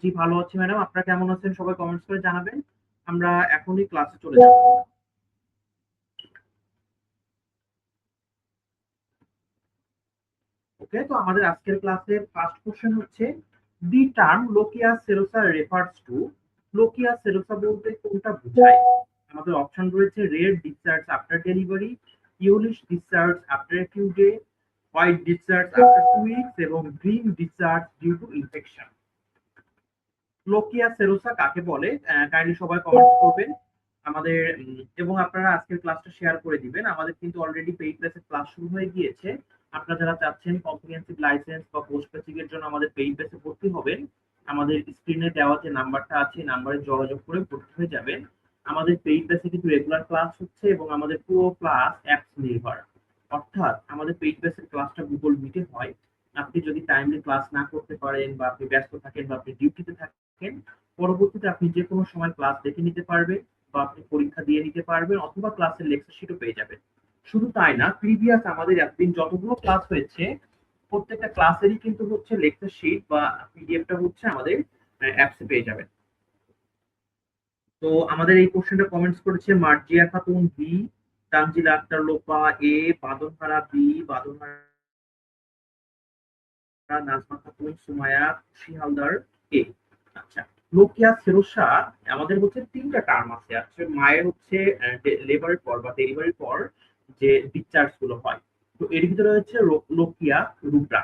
জি, ভালো আছি ম্যাডাম। আপনারা কেমন আছেন? সবাই কমেন্টস করে জানাবেন। আমরা এখনই ক্লাসে চলে যাব। ওকে, তো আমাদের আজকের ক্লাসের ফার্স্ট কোশ্চেন হচ্ছে the term lochia serosa refers to. Lochia serosa বলতে কোনটা বোঝায়? আমাদের অপশন রয়েছে red discharge after delivery, yellowish discharge after a few day, white discharge after 2 weeks এবং green discharge due to infection. Lochia serosa কাকে বলে? Kindly সবাই comments করবেন আমাদের, এবং আপনারা আজকের ক্লাসটা শেয়ার করে দিবেন। আমাদের কিন্তু অলরেডি পেইড বেসে ক্লাস শুরু হয়ে গিয়েছে। আপনারা যারা চাচ্ছেন কম্প্রিহেন্সিভ লাইসেন্স বা পোস্ট বেসিক এর জন্য আমাদের পেইড বেসে ভর্তি হবেন, আমাদের স্ক্রিনে দেওয়া যে নাম্বারটা আছে নাম্বারে যোগাযোগ করে ভর্তি হয়ে যাবেন। আমাদের পেইড বেসে কিন্তু রেগুলার ক্লাস হচ্ছে এবং আমাদের পুরো ক্লাস অ্যাপস নির্ভর। অর্থাৎ আমাদের পেইড বেসের ক্লাসটা গুগল মিটে হয়। আপনি যদি টাইমলি ক্লাস না করতে পারেন বা আপনি ব্যস্ত থাকেন বা আপনি ডিউটিতে থাকেন, পরবর্তীতে আপনি যে কোনো সময় ক্লাস দেখে নিতে পারবেন বা আপনি পরীক্ষা দিয়ে নিতে পারবেন অথবা ক্লাসের লেকচার শিটও পেয়ে যাবেন। শুধু তাই না, প্রিভিয়াস আমাদের এতদিন যতগুলো ক্লাস হয়েছে প্রত্যেকটা ক্লাসেরই কিন্তু হচ্ছে লেকচার শিট বা পিডিএফটা হচ্ছে আমাদের অ্যাপসে পেয়ে যাবেন। তো আমাদের এই কোশ্চেনটা কমেন্টস করেছে মার্জিয়া খাতুন বি, তানজিলা আক্তার লোপা এ, বাদনহারা বি, বাদনহারা নাজমা খাতুন, সুমায়া খুশি হালদার এ। আচ্ছা, লোকিয়া সেরোসা আমাদের হচ্ছে তিনটা টার্ম আছে। আছে মায়ের হচ্ছে লেবারের পর বা ডেলিভারির পর যে ডিসচার্জ গুলো হয়, তো এর ভিতরে হচ্ছে লোকিয়া রুব্রা।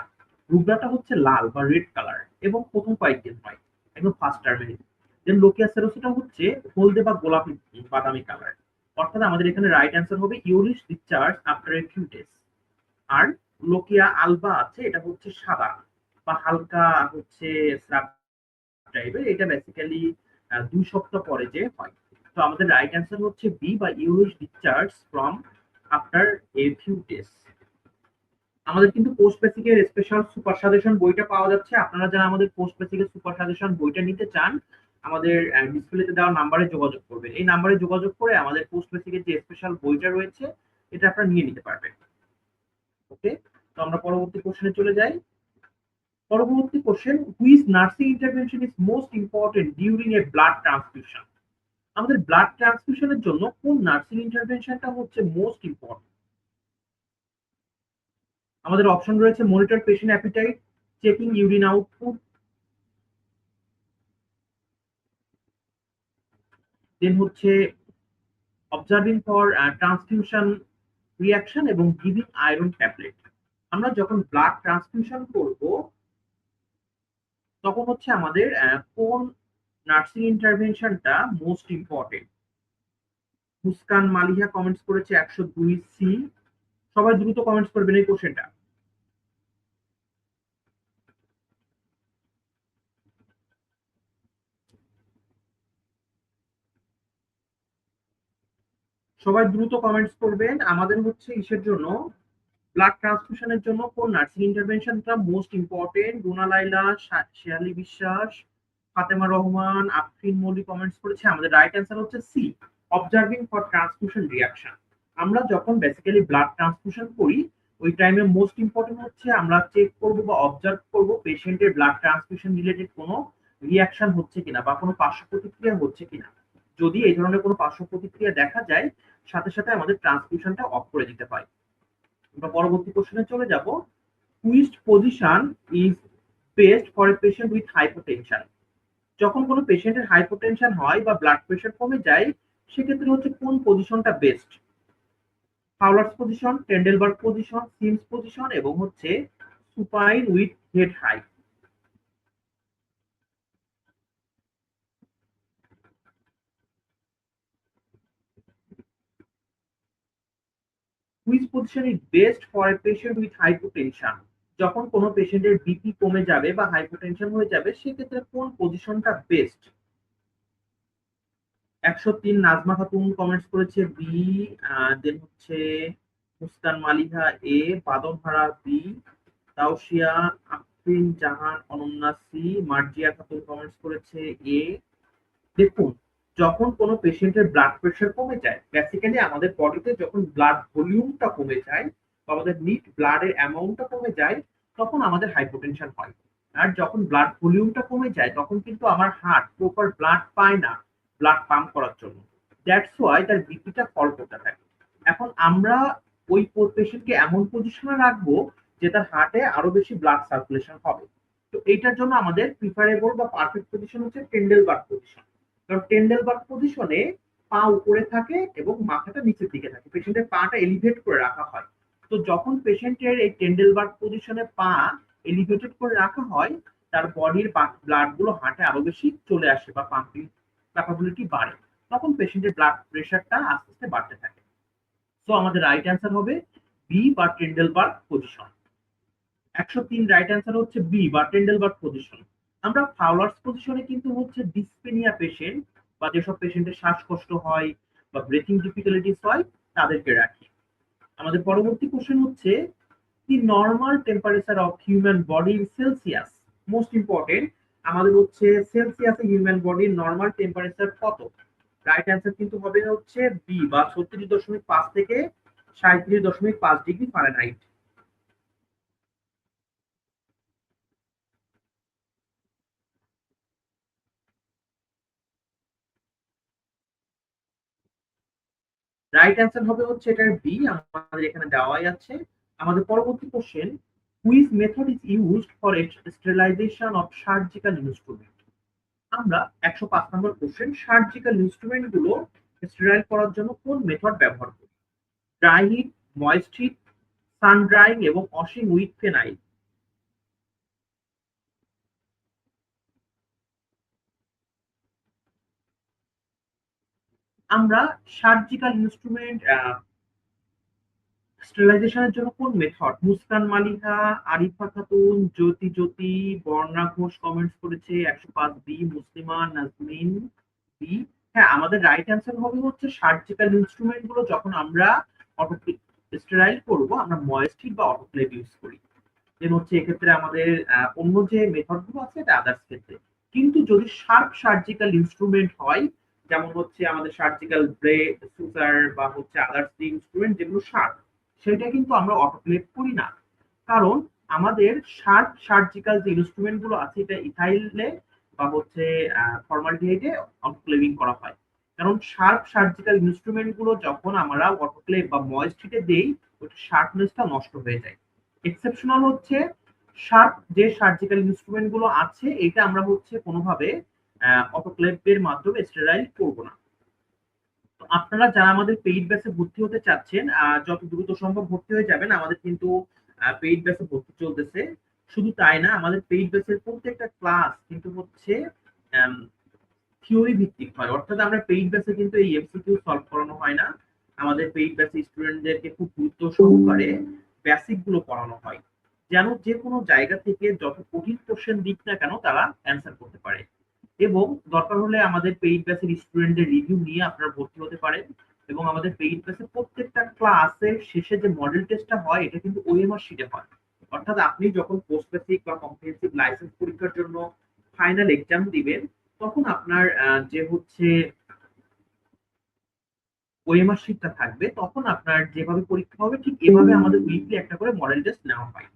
রুব্রাটা হচ্ছে লাল বা রেড কালার এবং প্রথম কয়েকদিন হয়, একদম ফার্স্ট টার্মে। দেন লোকিয়া সেরোসাটা হচ্ছে হলদে বা গোলাপি বাদামি কালার। অর্থাৎ আমাদের এখানে রাইট অ্যান্সার হবে yellowish discharge after a few days. আর লোকিয়া আলবা আছে, এটা হচ্ছে সাদা বা হালকা হচ্ছে স্রাব টাইপের। এটা বেসিক্যালি 2 সপ্তাহ পরে যে হয়। তো আমাদের রাইট অ্যান্সার হচ্ছে বি বা yellowish discharge from after a few days. আমাদের কিন্তু পোস্ট বেসিকের স্পেশাল সুপার সাজেশন বইটা পাওয়া যাচ্ছে। আপনারা যারা আমাদের পোস্ট বেসিকের সুপার সাজেশন বইটা নিতে চান, আমাদের ডিসপ্লেতে দেওয়া নাম্বারে যোগাযোগ করবেন। এই নাম্বারে যোগাযোগ করে আমাদের পোস্ট বেসিকের যে স্পেশাল বইটা রয়েছে এটা আপনারা নিয়ে নিতে পারবেন। ওকে, তো আমরা পরবর্তী কোশ্চেনে চলে যাই। পরবর্তী question, which nursing intervention is most important during a blood transfusion? আমাদের ব্লাড ট্রান্সফিউশনের জন্য কোন নার্সিং ইন্টারভেনশনটা হচ্ছে মোস্ট ইম্পর্টেন্ট? আমাদের অপশন রয়েছে monitor patient appetite, checking urine output, then হচ্ছে অবজার্ভিং ফর ট্রান্সফিউশন রিয়াকশন এবং গিভিং আয়রন ট্যাবলেট। আমরা যখন ব্লাড ট্রান্সফিউশন করব তখন হচ্ছে আমাদের কোন নার্সিং ইন্টারভেনশনটা most important? Muskan Maliha comments করেছে 102 সি। সবাই দ্রুত কমেন্টস করবেন এই কোশ্চেনটা। সবাই দ্রুত কমেন্টস করবেন। আমাদের হচ্ছে ইসের জন্য ব্লাড ট্রান্সফিউশনের জন্য কোন নার্সিং ইন্টারভেনশনটা most important? Runa Laila, Sheyali Biswas, Fatema Rahman, Afrin Mallik comments করেছে। আমাদের রাইট অ্যান্সার হচ্ছে C, observing for transfusion reaction. আমরা যখন বেসিক্যালি ব্লাড ট্রান্সফিউশন করি ওই টাইমে মোস্ট ইম্পর্টেন্ট হচ্ছে আমরা চেক করব বা অবজার্ভ করব পেশেন্টের ব্লাড ট্রান্সফিউশন রিলেটেড কোনো রিয়াকশন হচ্ছে কিনা বা কোনো পার্শ্ব প্রতিক্রিয়া হচ্ছে কিনা। যদি এই ধরনের কোনো পার্শ্ব প্রতিক্রিয়া দেখা যায় সাথে সাথে আমাদের ট্রান্সফিউশনটা অফ করে দিতে হয়। আমরা পরবর্তী কোশ্চেনে চলে যাব। Which position is best for a patient with hypotension? যখন কোনো পেশেন্টের হাইপোটেনশন হয় বা ব্লাড প্রেশার কমে যায় সেক্ষেত্রে হচ্ছে কোন পজিশনটা best? Fowler's position, Trendelenburg position, Sims position এবং হচ্ছে supine with head high. Which position is best for a patient with hypotension? যখন কোনো পেশেন্টের বিপি কমে যাবে বা হাইপোটেনশন হয়ে যাবে সেক্ষেত্রে কোন পজিশনটা বেস্ট? 103 নাজমা খাতুন কমেন্টস করেছে বি, দেন হচ্ছে মুস্কান মালিহা এ, বাদনহারা বি, তাওসিয়া আফরিন জাহান অনন্যা সি, মার্জিয়া খাতুন কমেন্টস করেছে এ। দেখুন, যখন কোনো পেশেন্টের ব্লাড প্রেশার কমে যায় বেসিক্যালি আমাদের বডিতে যখন ব্লাড ভলিউমটা কমে যায় বা আমাদের নিট ব্লাডের অ্যামাউন্টটা কমে যায় তখন আমাদের হাইপোটেনশন হয়। আর যখন ব্লাড ভলিউমটা কমে যায় তখন কিন্তু আমার হার্ট প্রপার ব্লাড পায় না ব্লাড পাম্প করার জন্য। দ্যাটস ওয়াই তার বিপিটা ফল করতে থাকে। এখন আমরা ওই পেশেন্টকে এমন পজিশনে রাখবো যে তার হার্টে আরো বেশি ব্লাড সার্কুলেশন হবে। তো এইটার জন্য আমাদের প্রিফারেবল বা পারফেক্ট পজিশন হচ্ছে টেন্ডেলবার্গ পজিশন। কারণ টেন্ডেলবার্গ পজিশনে পা উপরে থাকে এবং মাথাটা নিচের দিকে থাকে, পেশেন্টের পাটা এলিভেট করে রাখা হয়। তো যখন পেশেন্টের এই টেন্ডেলবার্গ পজিশনে পা এলিভেটেড করে রাখা হয়, তার বডির ব্লাড গুলো হার্টে আরো বেশি চলে আসে বা পাম্পিং ক্যাপাবিলিটি বাড়ে। তখন পেশেন্টের ব্লাড প্রেশারটা আস্তে আস্তে বাড়তে থাকে। তো আমাদের রাইট অ্যান্সার হবে বি বা টেন্ডেলবার্গ পজিশন। 103 রাইট অ্যান্সার হচ্ছে বি বা টেন্ডেলবার্গ পজিশন। আমরা ফাউলার্স পজিশনে কিন্তু হচ্ছে ডিসপেনিয়া পেশেন্ট বা যেসব পেশেন্টের শ্বাসকষ্ট হয় বা ব্রেথিং ডিফিকাল্টিস হয় তাদেরকে রাখি। আমাদের পরবর্তী কোশ্চেন হচ্ছে দি normal temperature of human body in Celsius. Most important, আমাদের হচ্ছে সেলসিয়াসে হিউম্যান বডির নর্মাল টেম্পারেচার কত? রাইট অ্যান্সার কিন্তু হবে হচ্ছে বি বা 36.5 থেকে 37.5 ডিগ্রি ফারেনহাইট। রাইট অ্যান্সার হবে হচ্ছে এটার বি, আমাদের এখানে দেওয়াই আছে। আমাদের পরবর্তী question, which method is used for sterilization of surgical instrument. আমরা 105 নম্বর কোশ্চেন, সার্জিক্যাল ইনস্ট্রুমেন্ট গুলো স্টেরাইল করার জন্য কোন মেথড ব্যবহার করি? Dry heat, moist heat, sun drying এবং ওয়াশিং উইথ ফেনাইল। আমরা সার্জিক্যাল ইনস্ট্রুমেন্ট স্টেরিলাইজেশনের জন্য কোন মেথড? মুস্কান মালিহা, আরিফা খাতুন, জ্যোতি জ্যোতি, বর্ণা ঘোষ কমেন্টস করেছে 105 বি, মুসলিমা নাজমিন বি। হ্যাঁ, আমাদের রাইট অ্যান্সার হবে হচ্ছে সার্জিক্যাল ইনস্ট্রুমেন্ট গুলো যখন আমরা অটোক্লেভ স্টেরাইল করবো আমরা ময়েস্ট হিট বা অটোক্লেভ ইউজ করি। দেন হচ্ছে এক্ষেত্রে আমাদের অন্য যে মেথড গুলো আছে এটা আদার্স ক্ষেত্রে। কিন্তু যদি শার্প সার্জিক্যাল ইনস্ট্রুমেন্ট হয়, যেমন হচ্ছে আমাদের সার্জিক্যাল ব্লেড, সুসার বা হচ্ছে আদার্স ইনস্ট্রুমেন্ট যেগুলো শার্প, সেটা কিন্তু আমরা অটোক্লেভ করি না। কারণ আমাদের শার্প সার্জিক্যাল যে ইনস্ট্রুমেন্ট গুলো আছে এটা ইথাইলে বা হচ্ছে ফর্মালডিহাইডে অটোক্লেভিং করা হয়। কারণ শার্প সার্জিক্যাল ইনস্ট্রুমেন্ট গুলো যখন আমরা অটোক্লেভ বা ময়েস্ট হিটে দেই ওটা শার্পনেসটা নষ্ট হয়ে যায়। এক্সেপশনাল হচ্ছে শার্প যে সার্জিক্যাল ইনস্ট্রুমেন্ট গুলো আছে এটা আমরা হচ্ছে কোনোভাবে অটোক্লেভের মাধ্যমে স্টেরাইল করব না। তো আপনারা যারা আমাদের পেইড ব্যাচে ভর্তি হতে চাচ্ছেন যত দ্রুত সম্ভব ভর্তি হয়ে যাবেন। আমাদের কিন্তু পেইড ব্যাচে ভর্তি চলতেছে। শুধু তাই না, আমাদের পেইড ব্যাচের প্রত্যেকটা ক্লাস কিন্তু হচ্ছে থিওরি ভিত্তিক হয়, অর্থাৎ আমরা পেইড ব্যাচে কিন্তু এই এমসিকিউ সলভ করানো হয় না। আমাদের পেইড ব্যাচে স্টুডেন্টদেরকে খুব গুরুত্ব সহকারে বেসিক গুলো পড়ানো হয়, যেন যে কোনো জায়গা থেকে যত কঠিন কোশ্চেন দিক না কেন তারা অ্যান্সার করতে পারে। এবং দরকার হলে আমাদের পেইড ব্যাচের স্টুডেন্টদের রিভিউ নিয়ে আপনারা ভর্তি হতে পারেন। এবং আমাদের পেইড ব্যাচের প্রত্যেকটা ক্লাসের শেষে যে মডেল টেস্টটা হয় এটা কিন্তু ওএমআর শিটে হয়। অর্থাৎ আপনি যখন পোস্ট বেসিক বা কম্প্রিহেন্সিভ লাইসেন্স পরীক্ষার জন্য ফাইনাল এক্সাম দিবেন তখন আপনার যে হচ্ছে ওএমআর শিটটা থাকবে, তখন আপনার যেভাবে পরীক্ষা হবে ঠিক এভাবে আমাদের উইকলি একটা করে মডেল টেস্ট নেওয়া হয়।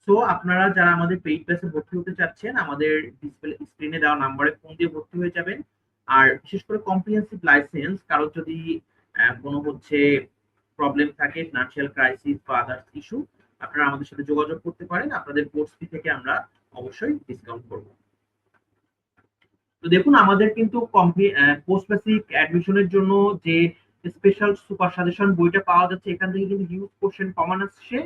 সো আপনারা যারা আমাদের পেইড ব্যাচে ভর্তি হতে চাচ্ছেন আমাদের ডিসপ্লে স্ক্রিনে দেওয়া নাম্বারে ফোন দিয়ে ভর্তি হয়ে যাবেন। আর বিশেষ করে কম্প্রিহেন্সিভ লাইসেন্স কারো যদি কোনো হচ্ছে প্রবলেম থাকে, ফিনান্সিয়াল ক্রাইসিস বা আদার্স ইস্যু, আপনারা আমাদের সাথে যোগাযোগ করতে পারেন। আপনাদের কোর্স ফি থেকে আমরা অবশ্যই ডিসকাউন্ট করব। তো দেখুন আমাদের কিন্তু পোস্ট বেসিক অ্যাডমিশনের জন্য যে স্পেশাল সুপার সাজেশন বইটা পাওয়া যাচ্ছে এখান থেকে কিন্তু হিউজ কোশ্চেন কমন আসছে।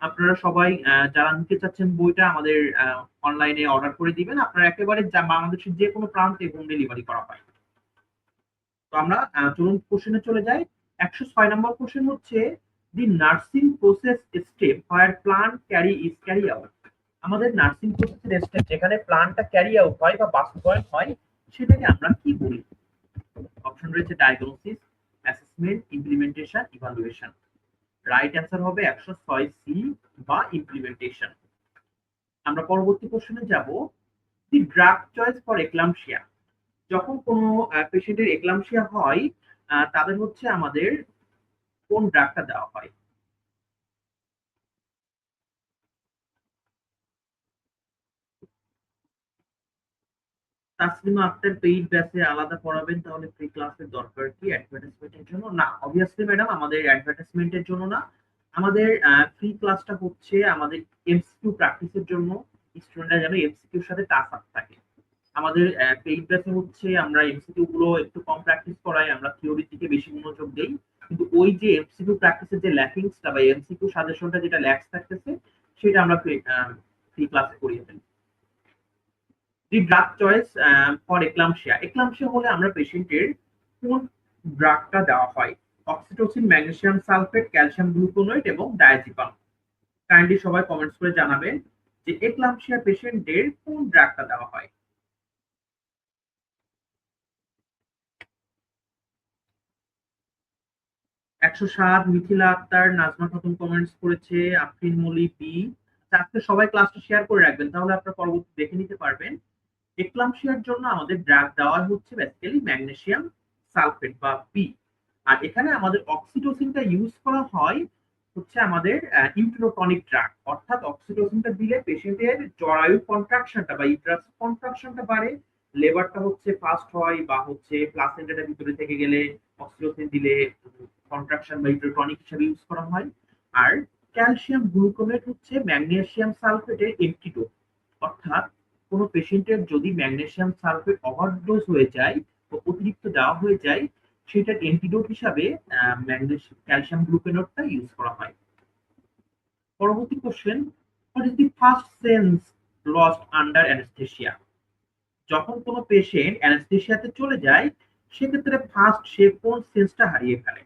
আপনারা সবাই যারা নিতে চাচ্ছেন বইটা আমাদের অনলাইনে অর্ডার করে দিবেন। আপনারা একেবারে বাংলাদেশের যে কোনো প্রান্তে হোম ডেলিভারি করা হয়। তো আমরা চলুন কোশ্চেনে চলে যাই। 106 নম্বর কোশ্চেন হচ্ছে the nursing process step where plan carry is carry out. আমাদের নার্সিং প্রসেসের স্টেপ যেখানে প্ল্যানটা ক্যারি আউট হয় বা বাস্তবায়ন হয় সেটাকে আমরা কি বলি? অপশন রয়েছে diagnosis, assessment, implementation, evaluation. Right answer হবে 106 সি বা ইমপ্লিমেন্টেশন। আমরা পরবর্তী কোশ্চেনে যাব, দি ড্রাগ চয়েস ফর এক্লাম্পসিয়া। যখন কোনো পেশেন্টের এক্লাম্পসিয়া হয় তাদের হচ্ছে আমাদের কোন ড্রাগটা দেওয়া হয়? তাসলিমা আক্তার পেইড ব্যাচে আলাদা পড়াবেন, তাহলে ফ্রি ক্লাসের দরকার কি অ্যাডভার্টাইজমেন্টের জন্য? না, অবভিয়াসলি ম্যাডাম, আমাদের অ্যাডভার্টাইজমেন্টের জন্য না। আমাদের ফ্রি ক্লাসটা হচ্ছে আমাদের এমসিকিউ প্র্যাকটিসের জন্য। স্টুডেন্টরা যেন এমসিকিউর সাথে টাচ আপ থাকে। আমাদের পেইড ব্যাচে হচ্ছে আমরা এমসিকিউ গুলো একটু কম প্র্যাকটিস করাই, আমরা থিওরির দিকে বেশি মনোযোগ দেই। কিন্তু ওই যে এমসিকিউ প্র্যাকটিসের যে ল্যাকিংসটা বা এমসিকিউ সাজেশনটা যেটা ল্যাক্স থাকতেছে, সেটা আমরা ফ্রি ক্লাসে করিয়ে ফেলি। The drug choice for eclampsia. Eclampsia হলে আমরা পেশেন্টের কোন ড্রাগটা দেওয়া হয়? Oxytocin, magnesium sulphate, calcium gluconate এবং ডায়াজিপাম। কাইন্ডলি সবাই কমেন্টস করে জানাবেন যে এক্লামশিয়া পেশেন্টের কোন ড্রাগটা দেওয়া হয়। 107 মিথিলা আক্তার, নাজমা খাতুন কমেন্টস করেছে, আফরিন মলি বি। আজকে সবাই ক্লাসটা শেয়ার করে রাখবেন, তাহলে আপনারা পরবর্তী দেখে নিতে পারবেন। এক্লামশিয়ার জন্য আমাদের ড্রাগ দেওয়া হচ্ছে বেসিক্যালি ম্যাগনেসিয়াম সালফেট বা বি। আর এখানে আমাদের অক্সিটোসিনটা ইউজ করা হয় হচ্ছে আমাদের ইউটেরোটনিক ড্রাগ, অর্থাৎ অক্সিটোসিনটা দিলে পেশেন্টের জরায়ু কন্ট্রাকশনটা বা ইউটেরাস কন্ট্রাকশনটা বাড়ে, লেবারটা হচ্ছে ফাস্ট হয়, বা হচ্ছে প্লাসেন্টাটা ভিতরে থেকে গেলে অক্সিটোসিন দিলে কন্ট্রাকশন বা ইউটেরোটনিক হিসেবে ইউজ করা হয়। আর ক্যালসিয়াম গ্লুকোনেট হচ্ছে ম্যাগনেসিয়াম সালফেটের অ্যান্টিডোট, অর্থাৎ কোনো পেশেন্টের যদি ম্যাগনেসিয়াম সালফেট ওভারডোজ হয়ে যায় বা অতিরিক্ত দেওয়া হয়ে যায়, সেটার অ্যান্টিডোট হিসাবে ম্যাগনেসিয়াম ক্যালসিয়াম গ্লুকোনেটটা ইউজ করা হয়। পরবর্তী question, what is the first sense lost under anaesthesia? যখন কোনো পেশেন্ট অ্যানেস্থেসিয়াতে চলে যায়, সেক্ষেত্রে ফার্স্ট সে কোন সেন্সটা হারিয়ে ফেলে?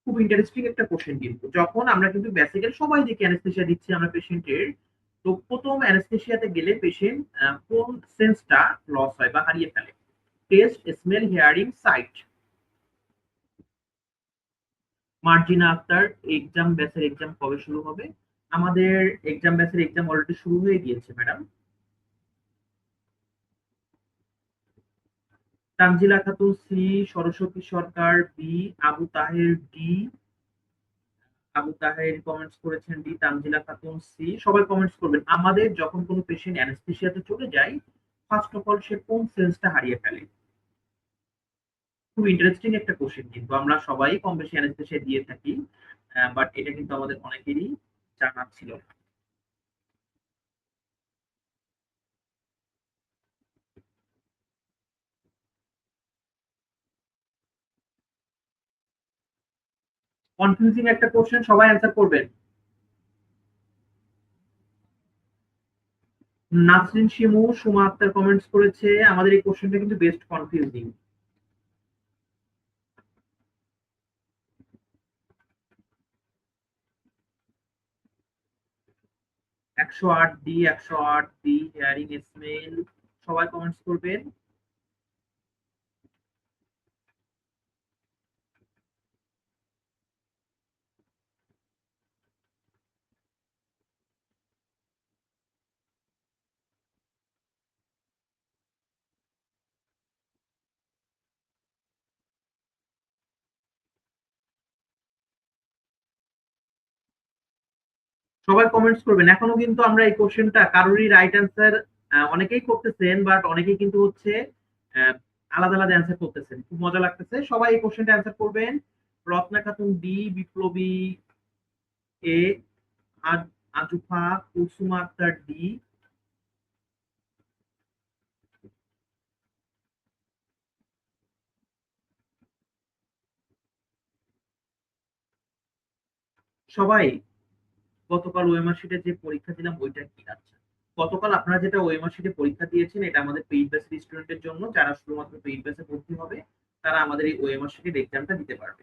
খুব ইন্টারেস্টিং একটা কোশ্চেন। কিন্তু যখন আমরা কিন্তু বেসিক্যালি সবাই দেখি অ্যানেস্থেসিয়া দিচ্ছি আমরা পেশেন্টের, তো প্রথম অ্যানেস্থেসিয়াতে গেলে পেশেন্ট কোন সেন্সটা লস হয় বা হারিয়ে ফেলে? Test, smell, hearing, sight. Marjina Akter, exam ব্যাচের এক্সাম কবে শুরু হবে? আমাদের এক্সাম ব্যাচের এক্সাম অলরেডি শুরু হয়ে গিয়েছে madam. Tanzila Khatun C, Saraswati Sarkar B, Abu Taher D. Abu Taher comments করেছেন ডি, তানজিলা খাতুন সি। সবাই কমেন্টস করবেন। আমাদের যখন কোনো পেশেন্ট অ্যানেস্থেসিয়াতে চলে যায়, ফার্স্ট অফ অল সে কোন সেন্সটা হারিয়ে ফেলে? খুব ইন্টারেস্টিং একটা কোশ্চেন, কিন্তু আমরা সবাই কম বেশি অ্যানেস্থেসিয়া দিয়ে থাকি, বাট এটা কিন্তু আমাদের অনেকেরই জানা ছিল না। কনফিউজিং একটা কোশ্চেন, সবাই অ্যান্সার করবেন। নাসরিন শিমু, সুমা আক্তার কমেন্টস করেছে, আমাদের এই কোশ্চেনটা কিন্তু best confusing. 108 D, 108 D, hearing, smell. সবাই কমেন্টস করবেন। সবাই কমেন্টস করবেন। এখনো কিন্তু আমরা এই কোশ্চেনটা কারোরই রাইট অ্যান্সার, অনেকেই করতেছেন, বাট অনেকেই কিন্তু হচ্ছে আহ, আলাদা আলাদা অ্যান্সার করতেছেন। খুব মজা লাগতেছে, সবাই এই কোশ্চেনটা অ্যান্সার করবেন। রত্না খাতুন ডি, বিপ্লবী এ, আজুফা, কুলসুমা আক্তার ডি। সবাই গতকাল ওএমআর শিটে যে পরীক্ষা দিলাম ওইটা কি আছে? গতকাল আপনারা যেটা ওএমআর শিটে পরীক্ষা দিয়েছেন, এটা আমাদের পেইড ব্যাচের স্টুডেন্টের জন্য, যারা শুধুমাত্র পেইড ব্যাচে ভর্তি হবে, তারা আমাদের এই ওএমআর শিটের এক্সামটা দিতে পারবে।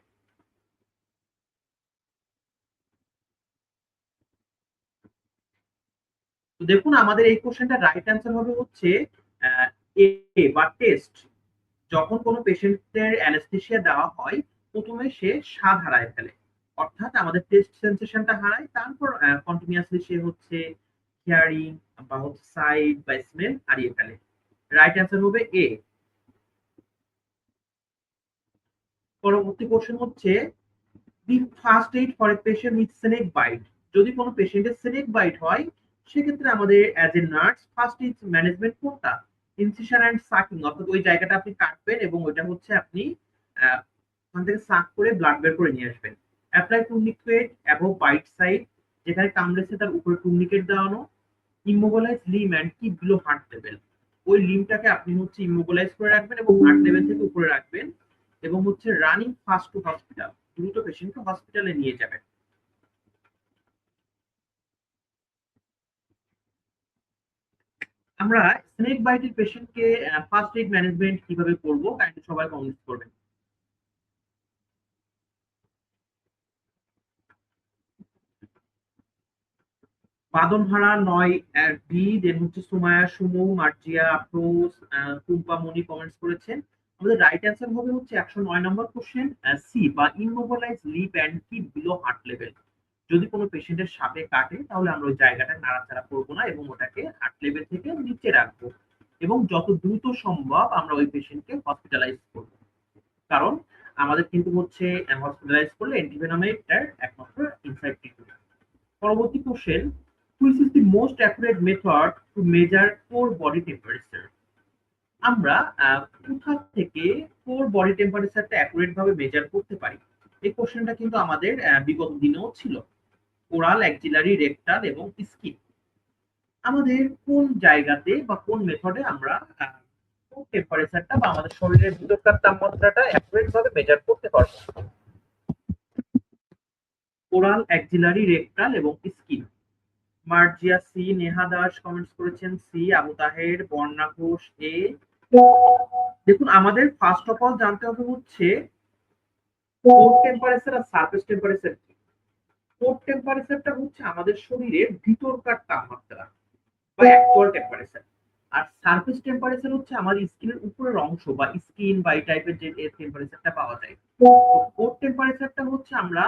তো দেখুন, আমাদের এই কোশ্চেনটা রাইট অ্যান্সার হবে হচ্ছে আহ, এ বা টেস্ট। যখন কোনো পেশেন্টের অ্যানেস্থেসিয়া দেওয়া হয়, প্রথমে সে স্বাদ হারায় ফেলে, অর্থাৎ আমাদের টেস্ট সেন্সেশনটা হারায়, তারপর কন্টিনিউয়াসলি সে হচ্ছে হিয়ারিং বা হচ্ছে সাইট বা স্মেল হারিয়ে ফেলে। রাইট অ্যান্সার হবে এ। পরবর্তী কোশ্চেন হচ্ছে the first aid for a patient with snake bite. যদি কোনো পেশেন্টের স্নেক বাইট হয়, সেক্ষেত্রে আমাদের as a nurse first aid management কোনটা? ইনসিশন অ্যান্ড সাকিং, অর্থাৎ ওই জায়গাটা আপনি কাটবেন এবং ওইটা হচ্ছে আপনি ওখান থেকে সাক করে ব্লাড বের করে নিয়ে আসবেন। অ্যাপ্লাই টুর্নিকেট অ্যাবভ বাইট সাইড, যেখানে কামড়েছে তার উপরে টুর্নিকেট দেওয়ানো। ইমোবিলাইজ লিম অ্যান্ড কি বিলো হার্ট লেভেল, ওই লিমটাকে আপনি হচ্ছে ইমোবিলাইজ করে রাখবেন এবং হার্ট লেভেল থেকে উপরে রাখবেন এবং হচ্ছে রানিং ফাস্ট টু হসপিটাল, দ্রুত পেশেন্টকে হসপিটালে নিয়ে যাবেন। আমরা স্নেক বাইটের পেশেন্টকে ফার্স্ট এইড ম্যানেজমেন্ট কিভাবে করবো কাইন্ডলি সবাই কমেন্ট করবেন। বাদনহারা ৯ ডি, দেন হচ্ছে সুমায়া, সুমু, মার্জিয়া, আফরোজ, টুম্পা, মনি কমেন্টস করেছেন। আমাদের রাইট অ্যান্সার হবে হচ্ছে ১০৯ নম্বর কোশ্চেন, সি বা ইমোবিলাইজ লিপ অ্যান্ড কি বিলো হার্ট লেভেল। যদি কোনো পেশেন্টের সাপে কাটে তাহলে আমরা ওই জায়গাটা নাড়াচাড়া করবো না এবং ওটাকে হার্ট লেভেল থেকে নিচে রাখবো এবং যত দ্রুত সম্ভব আমরা ওই পেশেন্টকে হসপিটালাইজ করবো। কারণ আমাদের কিন্তু হচ্ছে হসপিটালাইজ করলে অ্যান্টিভেনমের একমাত্র ইনসাইড ট্রিটমেন্ট। পরবর্তী question, which is the most accurate method to measure core body temperature. আমরা কোথা থেকে কোর বডি টেম্পারেচারটা অ্যাকুরেট ভাবে মেজার করতে পারি? এই কোশ্চেনটা কিন্তু আমাদের বিগত দিনেও ছিল। ওরাল, অ্যাক্সিলারি, রেকটাল এবং স্কিন। আমাদের কোন জায়গাতে বা কোন মেথডে আমরা কোর টেম্পারেচারটা বা আমাদের শরীরের ভিতরকার তাপমাত্রাটা অ্যাকুরেট ভাবে মেজার করতে পারবো? ওরাল, অ্যাক্সিলারি, রেকটাল এবং skin. Marjia C, Neha Das comments করেছেন সি, আবু তাহের, বর্ণা ঘোষ এ। দেখুন, আমাদের ফার্স্ট অফ অল জানতে হবে হচ্ছে কোর টেম্পারেচার আর সারফেস টেম্পারেচার কি। কোর টেম্পারেচারটা হচ্ছে আমাদের শরীরের ভিতরকার তাপমাত্রা বা অ্যাকচুয়াল টেম্পারেচার, আর সারফেস টেম্পারেচার হচ্ছে আমাদের স্কিনের উপরের অংশ বা স্কিন বা এই টাইপের যে টেম্পারেচারটা পাওয়া যায়। তো কোর টেম্পারেচারটা হচ্ছে আমরা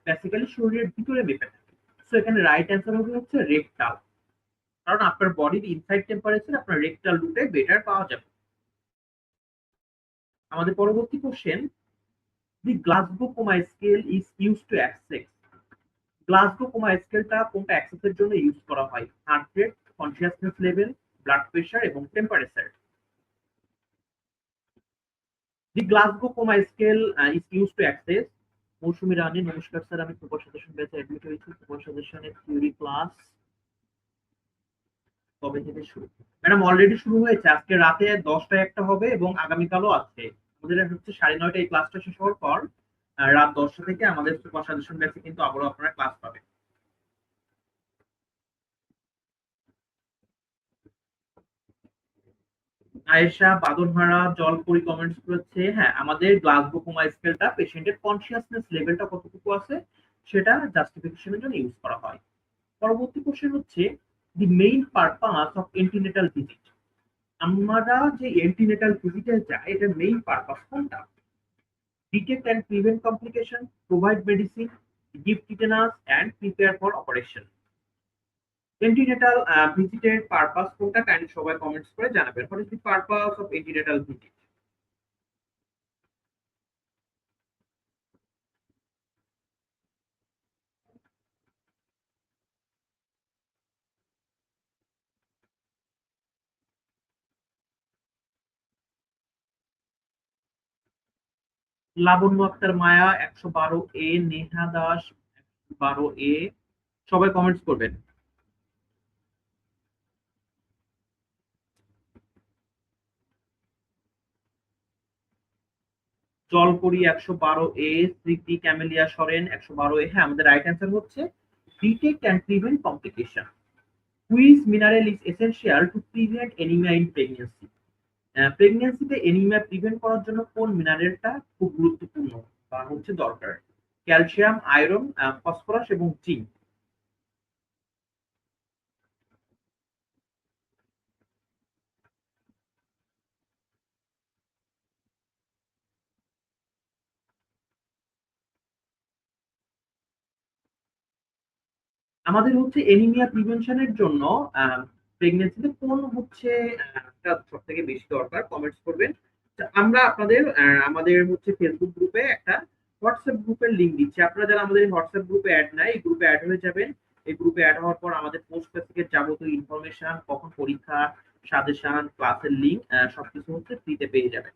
বেসিক্যালি শরীরের ভিতরে মেপে থাকি। সো এখানে রাইট অ্যান্সার হবে হচ্ছে রেকটাল, কারণ আপনার বডির ইনসাইড টেম্পারেচার আপনার রেকটাল রুটে বেটার পাওয়া যাবে। আমাদের পরবর্তী question, the Glasgow coma scale is use to access. Glasgow coma স্কেলটা কোনটা অ্যাক্সেসের জন্য ইউজ করা হয়? Heart rate, consciousness level, blood pressure এবং temperature. The Glasgow coma scale is use to access. Mousumi Rani, নমস্কার স্যার, আমি সুপার সাজেশন ব্যাচে অ্যাডমিট হয়েছি। সুপার সাজেশনের থিওরি ক্লাস কবে থেকে শুরু? ম্যাডাম অলরেডি শুরু হয়েছে, আজকে রাতে 10টায় একটা হবে এবং আগামীকালও আছে। আমাদের হচ্ছে 9:30 এই ক্লাসটা শেষ হওয়ার পর রাত 10টা থেকে আমাদের সুপার সাজেশন ব্যাচে কিন্তু আবারও আপনারা ক্লাস পাবেন। আয়েশা, বাদনহারা, জলপরি কমেন্টস করেছে হ্যাঁ, আমাদের গ্লাসগো কোমা স্কেলটা পেশেন্টের কনসিয়াসনেস লেভেলটা কতটুকু আছে সেটা জাস্টিফিকেশনের জন্য ইউজ করা হয়। পরবর্তী কোশ্চেন হচ্ছে, the main purpose of antenatal visit. আমরা যে এন্টিনেটাল ভিজিটে যাই এটার মেইন পারপাস কোনটা? Detect and prevent complication, provide medicine, give tetanus, and prepare for operation. Antenatal ভিজিটের পারপাস কোনটা কাইন্ডলি সবাই কমেন্টস করে জানাবেন। What is the purpose of antenatal visit? Labanya Akter Maya 112 A, Neha Das 12 A, সবাই কমেন্টস করবেন। জলপরি 112 এ, স্মৃতি ক্যামেলিয়া সরেন 112 এ। হ্যাঁ, আমাদের রাইট অ্যান্সার হচ্ছে detect and prevent complication. Which mineral is essential to prevent anaemia in pregnancy. প্রেগন্যান্সিতে এনিমিয়া প্রিভেন্ট করার জন্য কোন মিনারেলটা খুব গুরুত্বপূর্ণ বা হচ্ছে দরকার? ক্যালসিয়াম, আয়রন, ফসফরাস এবং জিঙ্ক। আমাদের হচ্ছে এনিমিয়া প্রিভেনশনের জন্য প্রেগন্যান্সিতে কোন হচ্ছে সব থেকে বেশি দরকার কমেন্টস করবেন। আমরা আপনাদের আমাদের হচ্ছে ফেসবুক গ্রুপে একটা হোয়াটসঅ্যাপ গ্রুপের লিঙ্ক দিচ্ছি, আপনারা যারা আমাদের হোয়াটসঅ্যাপ গ্রুপে অ্যাড নাই এই গ্রুপে অ্যাড হয়ে যাবেন। এই গ্রুপে অ্যাড হওয়ার পর আমাদের পোস্ট থেকে যাবতীয় ইনফরমেশন, কখন পরীক্ষা, সাজেশন, ক্লাসের লিঙ্ক সবকিছু হচ্ছে ফ্রিতে পেয়ে যাবেন।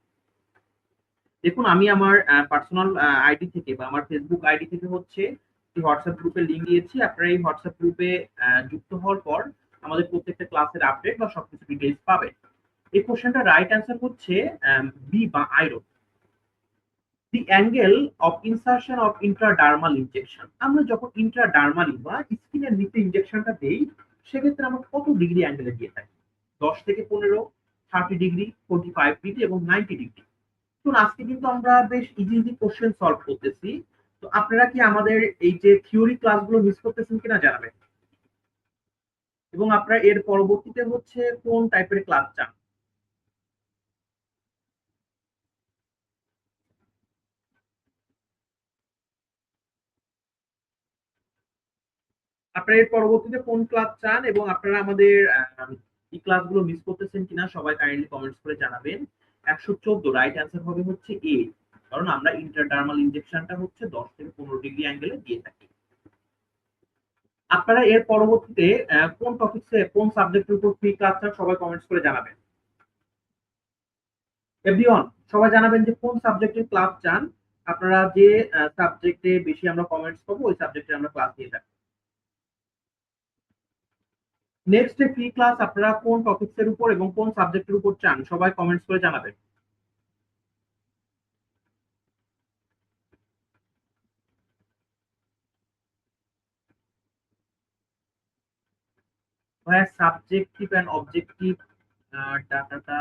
দেখুন আমি আমার পার্সোনাল আইডি থেকে বা আমার ফেসবুক আইডি থেকে হচ্ছে হোয়াটসঅ্যাপ গ্রুপে লিঙ্ক দিয়েছি। আপনারা এই হোয়াটসঅ্যাপ গ্রুপে যুক্ত হওয়ার পর আমাদের প্রত্যেকটা ক্লাসের আপডেট বা সবকিছু ডিটেইলস পাবেন। এই কোশ্চেনটা রাইট অ্যান্সার হচ্ছে বি বা iron. The angle of insertion of intradermal injection, আমরা যখন ইন্ট্রাডার্মালি বা স্কিনের নিচে ইনজেকশনটা দেই সেক্ষেত্রে আমরা কত ডিগ্রি অ্যাঙ্গেলে দিয়ে থাকি? 10 থেকে 15, 30 ডিগ্রি, 45 ডিগ্রি এবং 90 ডিগ্রি। তো আজকে কিন্তু আমরা বেশ ইজি ইজি কোশ্চেন সলভ করতেছি। তো আপনারা কি আমাদের এই যে থিওরি ক্লাসগুলো মিস করতেছেন কিনা জানাবেন, এবং আপনারা এর পরবর্তীতে হচ্ছে কোন টাইপের ক্লাস চান। আপনারা এর পরবর্তীতে কোন ক্লাস চান এবং আপনারা আমাদের এই ক্লাসগুলো মিস করতেছেন কিনা সবাই কাইন্ডলি কমেন্টস করে জানাবেন। 114 রাইট অ্যান্সার হবে হচ্ছে এ, কারণ আমরা ইন্টারডার্মাল ইনজেকশনটা হচ্ছে 10 থেকে 15 ডিগ্রি অ্যাঙ্গেলে দিয়ে থাকি। আপনারা এর পরবর্তীতে কোন টপিকসে কোন সাবজেক্টের উপর ফ্রি ক্লাস চান সবাই কমেন্টস করে জানাবেন। এভরিওয়ান সবাই জানাবেন যে কোন সাবজেক্টের ক্লাস চান। আপনারা যে সাবজেক্টে বেশি আমরা কমেন্টস পাবো ওই সাবজেক্টে আমরা ক্লাস দিয়ে থাকি। নেক্সট ফ্রি ক্লাস আপনারা কোন টপিকস এর উপর এবং কোন সাবজেক্টের উপর চান সবাই কমেন্টস করে জানাবেন। ভাইয়া সাবজেক্টিভ এন্ড অবজেক্টিভ ডাটাটা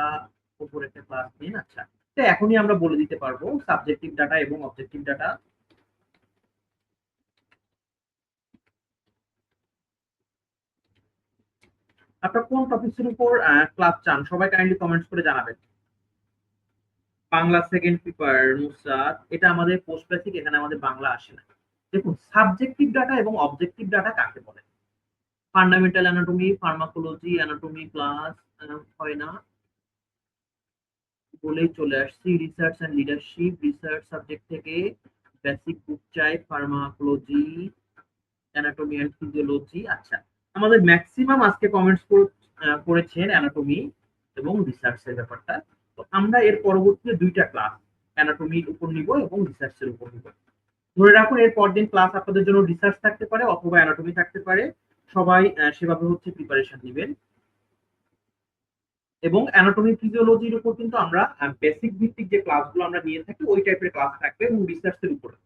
উপর একটা ক্লাস নিন। আচ্ছা, তো এখনই আমরা বলে দিতে পারবো সাবজেক্টিভ ডাটা এবং অবজেক্টিভ ডাটা। আপনারা কোন টপিকস এর উপর ক্লাস চান সবাই কাইন্ডলি কমেন্টস করে জানাবেন। বাংলা সেকেন্ড পেপার নুসরাত, এটা আমাদের পোস্ট বেসিক, এখানে আমাদের বাংলা আসে না। দেখুন সাবজেক্টিভ ডাটা এবং অবজেক্টিভ ডাটা কাকে বলে? Fundamental anatomy, pharmacology, anatomy class হয় না বলেই চলে আসছি। Research and leadership, research subject থেকে বেসিক বুক চাই, ফার্মাকোলজি, অ্যানাটমি এন্ড ফিজিওলজি। আচ্ছা, আমাদের ম্যাক্সিমাম আজকে কমেন্টস করেছেন অ্যানাটমি এবং রিসার্চের ব্যাপারটা। তো আমরা এর পরবর্তীতে দুইটা ক্লাস অ্যানাটমির উপর নিব এবং রিসার্চের উপর নিব। ধরে রাখুন এর পরদিন ক্লাস আপনাদের জন্য রিসার্চ থাকতে পারে অথবা অ্যানাটমি থাকতে পারে। সবাই সেভাবে হচ্ছে প্রিপারেশন নেবেন। এবং অ্যানাটমি ফিজিওলজির উপর কিন্তু আমরা বেসিক ভিত্তিক যে ক্লাসগুলো আমরা নিয়ে থাকি ওই টাইপের ক্লাস থাকবে এবং রিসার্চের উপরে।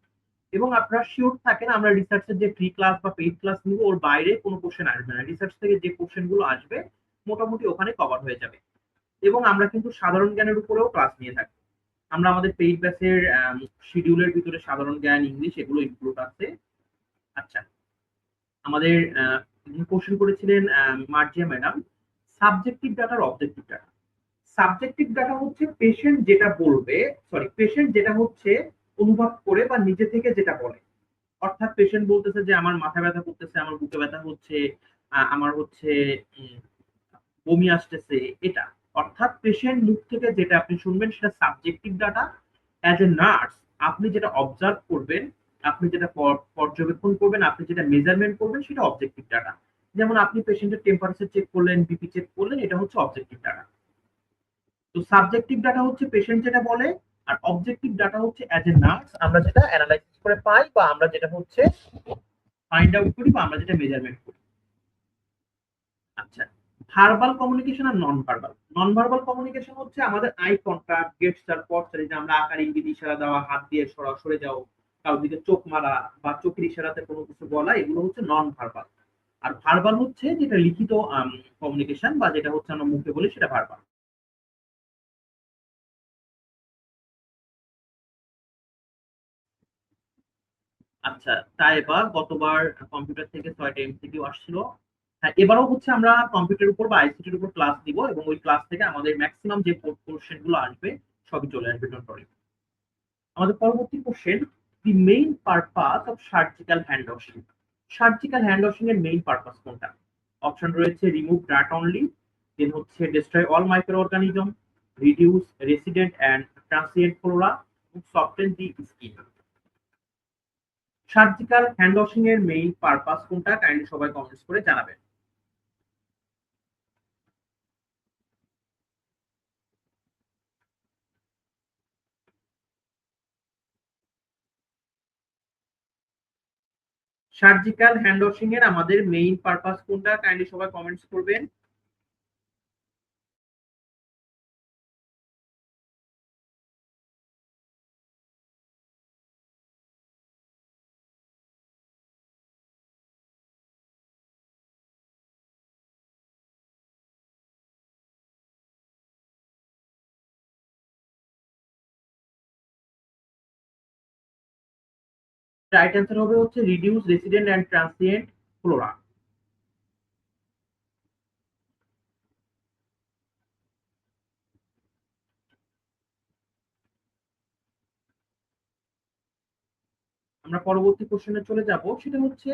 এবং আপনারা শিওর থাকেন আমরা রিসার্চের যে ফ্রি ক্লাস বা পেইড ক্লাস নিব ওর বাইরে কোনো কোশ্চেন আসবে না। রিসার্চ থেকে যে কোশ্চেন গুলো আসবে মোটামুটি ওখানে কভার হয়ে যাবে। এবং আমরা কিন্তু সাধারণ জ্ঞানের উপরেও ক্লাস নিয়ে থাকি। আমরা আমাদের পেইড ব্যাচের শিডিউলের ভিতরে সাধারণ জ্ঞান, ইংলিশ এগুলো ইনক্লুড আছে। আচ্ছা, আমাদের কোশ্চেন করেছিলেন মার্জিয়া ম্যাডাম, সাবজেক্টিভ ডাটার অবজেক্টিভ ডাটা। সাবজেক্টিভ ডাটা হচ্ছে পেশেন্ট যেটা বলবে, সরি পেশেন্ট যেটা হচ্ছে অনুভব করে বা নিজে থেকে যেটা বলে। অর্থাৎ পেশেন্ট বলতেছে যে আমার মাথা ব্যথা করতেছে, আমার বুকে ব্যথা হচ্ছে, আমার হচ্ছে উম, বমি আসতেছে, এটা। অর্থাৎ পেশেন্ট মুখ থেকে যেটা আপনি শুনবেন সেটা subjective data. As a nurse আপনি যেটা অবজার্ভ করবেন, আপনি যেটা পর্যবেক্ষণ করবেন, আপনি যেটা মেজারমেন্ট করবেন সেটা অবজেক্টিভ ডাটা। যেমন আপনি পেশেন্টের টেম্পারেচার চেক করলেন, বিপি চেক করলেন, এটা হচ্ছে অবজেক্টিভ ডাটা। তো সাবজেক্টিভ ডাটা হচ্ছে পেশেন্ট যেটা বলে, আর অবজেক্টিভ ডাটা হচ্ছে অ্যাজ এ নার্স আমরা যেটা অ্যানালাইসিস করে পাই বা আমরা যেটা হচ্ছে ফাইন্ড আউট করি বা আমরা যেটা মেজারমেন্ট করি। আচ্ছা, ভার্বাল কমিউনিকেশন আর non verbal. Non verbal communication হচ্ছে আমাদের আই কন্টাক্ট, গেস্টার, পশ্চারে, যে আমরা আকার ইঙ্গিত ইশারা দেওয়া, হাত দিয়ে সরে যাও, কারোর দিকে চোখ মারা বা চোখের ইশারাতে কোনো কিছু বলা, এগুলো হচ্ছে নন ভার্বাল। আর ভার্বাল হচ্ছে যেটা লিখিত কমিউনিকেশন বা যেটা হচ্ছে আমরা মুখে বলি সেটা ভার্বাল। আচ্ছা, তাই বা গতবার কম্পিউটার থেকে 6টা এমসিকিউ আসছিল। হ্যাঁ, এবারও হচ্ছে আমরা কম্পিউটার উপর বা আইসিটির উপর ক্লাস দিব এবং ওই ক্লাস থেকে আমাদের ম্যাক্সিমাম যে কোশ্চেন গুলো আসবে সবই চলে আসবে, ডোন্ট ওয়ারি। আমাদের পরবর্তী question, the main purpose of surgical hand washing. Surgical hand washing এর মেইন পারপাস কোনটা? অপশন রয়েছে রিমুভ ডার্ট অনলি, দেন হচ্ছে destroy all micro organism, reduce resident and transient flora, soften the skin. Surgical hand washing এর main purpose কোনটা kindly সবাই comments করে জানাবেন। Surgical hand washing এর আমাদের মেইন পারপাস কোনটা, কাইন্ডলি সবাই কমেন্টস করবেন। রাইট অ্যান্সার হবে হচ্ছে reduce resident and transient Flora. আমরা পরবর্তী কোশ্চেনে চলে যাব, সেটা হচ্ছে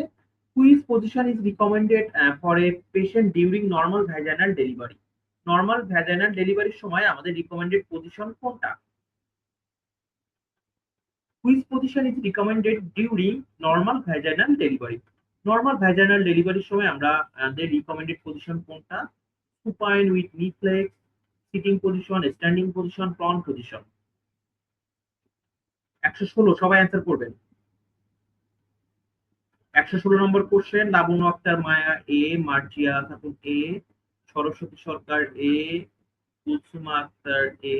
which position is recommended for a patient during normal vaginal delivery. Normal vaginal ডেলিভারির সময় আমাদের রিকমেন্ডেড পজিশন কোনটা? Which position is recommended during normal vaginal delivery. Normal vaginal ডেলিভারির সময় আমরা আমাদের রিকমেন্ডেড পজিশন কোনটা? Supine with knee flex, sitting position, standing position, prone position. 116 সবাই অ্যান্সার করবেন। 116 number question, Labonno Akter Maya A, Marjia Khatun A, Saraswati সরকার এ, কুলসুমা আক্তার এ।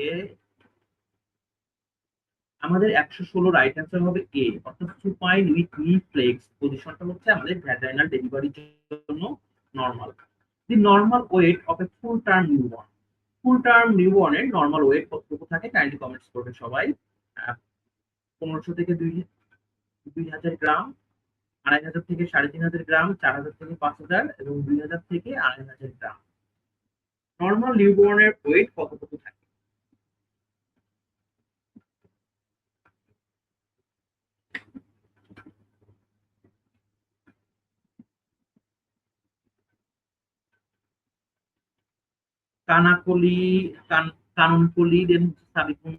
আমাদের 116 রাইট অ্যান্সার হবে এ, অর্থাৎ সুপাইন উইথ নি ফ্লেক্স পজিশনটা হচ্ছে আমাদের ভ্যাজাইনাল ডেলিভারির জন্য normal. The normal weight of a full term newborn. Full term নিউবর্নের নরমাল ওয়েট কতটুকু থাকে, কাইন্ডলি কমেন্টস করবে সবাই। 1500 থেকে 2000 গ্রাম, 2500 থেকে 3500 গ্রাম, 4000 থেকে 5000 এবং 2000 থেকে 2500 গ্রাম। নর্মাল নিউবর্নের ওয়েট কতটুকু থাকে? কানাকলি, কাননকলি, দেন সাবিকুন।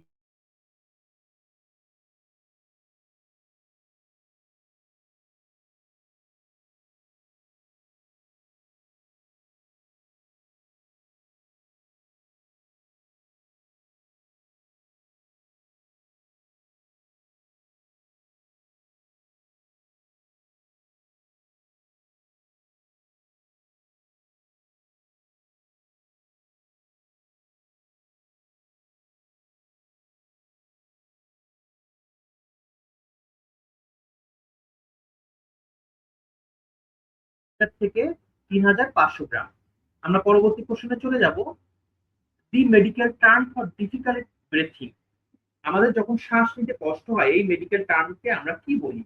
থেকে 3500 গ্রাম। আমরা পরবর্তী কোশ্চেনে চলে যাব। The medical term for difficult breathing. আমাদের যখন শ্বাস নিতে কষ্ট হয় এই মেডিকেল টার্মকে আমরা কি বলি?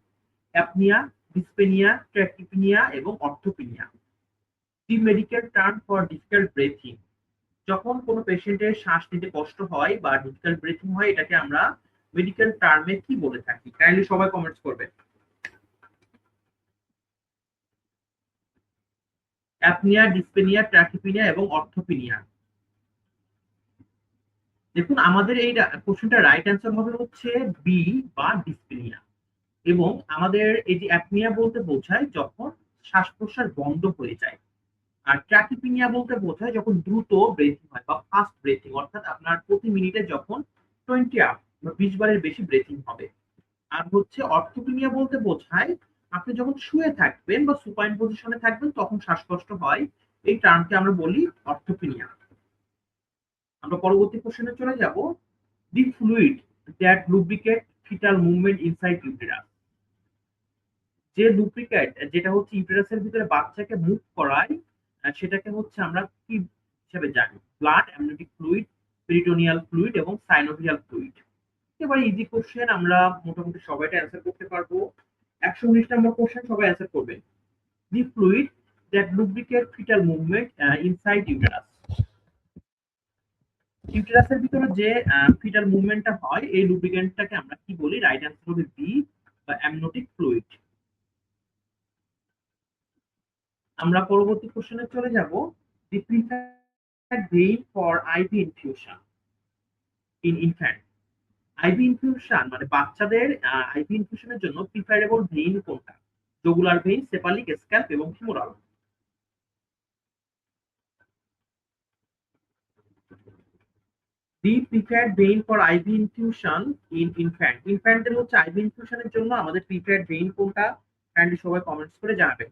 অ্যাপনিয়া, ডিসপেনিয়া, ট্র্যাকিপিনিয়া এবং orthopnoea. The medical term for difficult breathing, যখন কোনো পেশেন্টের শ্বাস নিতে কষ্ট হয় বা ডিফিকাল্ট ব্রেথিং হয়, এটাকে আমরা মেডিকেল টার্মে কি বলে থাকি? কাইন্ডলি সবাই কমেন্টস করবেন। অ্যাপনিয়া, ডিসপেনিয়া, ট্র্যাকিপিনিয়া এবং অর্থোপিনিয়া। দেখুন আমাদের এই কোশ্চেনটা রাইট অ্যান্সার হবে হচ্ছে বি বা ডিসপেনিয়া। এবং আমাদের এই যে অ্যাপনিয়া বলতে বোঝায় যখন শ্বাস প্রশ্বাস বন্ধ হয়ে যায়, আর ট্র্যাকিপিনিয়া বলতে বোঝায় যখন দ্রুত ব্রেথিং হয় বা ফাস্ট ব্রেথিং, অর্থাৎ আপনার প্রতি মিনিটে যখন 20 আপ বা 20 বারের বেশি ব্রেথিং হবে। আর হচ্ছে অর্থোপিনিয়া বলতে বোঝায় আপনি যখন শুয়ে থাকবেন বা সুপাইন পজিশনে থাকবেন তখন শ্বাসকষ্ট হয়, এই টার্মকে আমরা বলি অর্থোপিনিয়া। আমরা পরবর্তী কোশ্চেনে চলে যাব। The fluid that lubricate fetal movement inside uterus. যে লুব্রিকেট যেটা হচ্ছে ইউটেরাসের ভিতরে বাচ্চাকে মুভ করায়, সেটাকে হচ্ছে আমরা কি হিসেবে জানি? Blood, amniotic fluid, peritoneal fluid এবং সাইনোভিয়াল ফ্লুইড। এবারে ইজি কোশ্চেন, আমরা মোটামুটি সবাইটা অ্যান্সার করতে পারবো। 119 নম্বর কোশ্চেন, সবাই অ্যান্সার করবেন। The fluid that lubricate fetal movement inside uterus. ইউটেরাসের ভিতরে যে ফিটাল মুভমেন্টটা হয় এই লুব্রিকেন্টটাকে আমরা কি বলি? রাইট অ্যান্সার হবে বি বা অ্যামনিওটিক ফ্লুইড। আমরা পরবর্তী কোশ্চেনে চলে যাব। The preferred vein for IV infusion in infant. IV infusion মানে বাচ্চাদের আইভি ইনফিউশনের জন্য প্রিফারেবল ভেইন কোনটা? জগুলার ভেইন, সেপালিক, স্ক্যাল্প এবং femoral. The preferred vein for IV infusion in infant. ইনফ্যান্টদের হচ্ছে আইভি ইনফিউশনের জন্য আমাদের প্রিফার্ড ভেইন কোনটা? কাইন্ডলি সবাই কমেন্টস করে জানাবেন।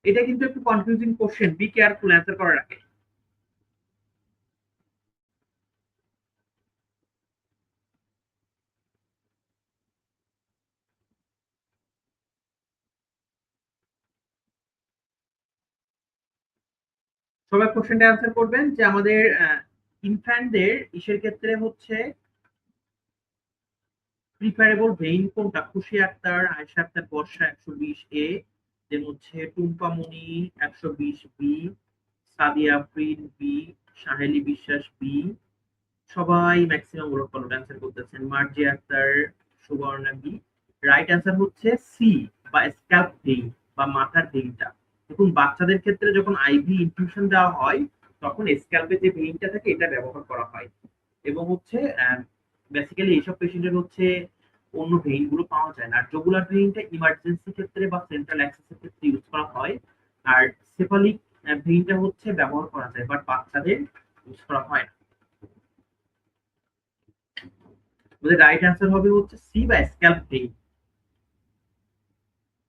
এটা কিন্তু একটু confusing question, be careful answer করার আগে। সবাই কোশ্চেনটা অ্যান্সার করবেন যে আমাদের ইনফ্যান্টদের ইসের ক্ষেত্রে হচ্ছে প্রিফারেবল ভেইন কোনটা? খুশি আক্তার, আয়েশা আক্তার বর্ষা 120 এ, দেন হচ্ছে Tumpa Moni 120 B, Sadia Afrin B, Saheli Biswas B. সবাই ম্যাক্সিমাম ওলট পালট অ্যান্সার করতেছেন। Marjia Akter, Suborna B. Right answer হচ্ছে সি বা স্ক্যাল্প ভেইন বা মাথার ভেইনটা। দেখুন বাচ্চাদের ক্ষেত্রে যখন আইভি ইনফিউশন দেওয়া হয় তখন স্ক্যাল্পে যে ভেইনটা থাকে এটা ব্যবহার করা হয়। এবং হচ্ছে বেসিক্যালি এইসব পেশেন্টের হচ্ছে অন্য ভেইন গুলো পাওয়া যায় না। আর জগুলার ভেইনটা ইমার্জেন্সি ক্ষেত্রে বা সেন্ট্রাল অ্যাক্সেসের ক্ষেত্রে ইউজ করা হয়। আর সেফালিক ভেইনটা হচ্ছে ব্যবহার করা যায়, বাট বাচ্চাদের ইউজ করা হয় না। রাইট অ্যান্সার হবে হচ্ছে সি বা স্ক্যাল্প ভেইন।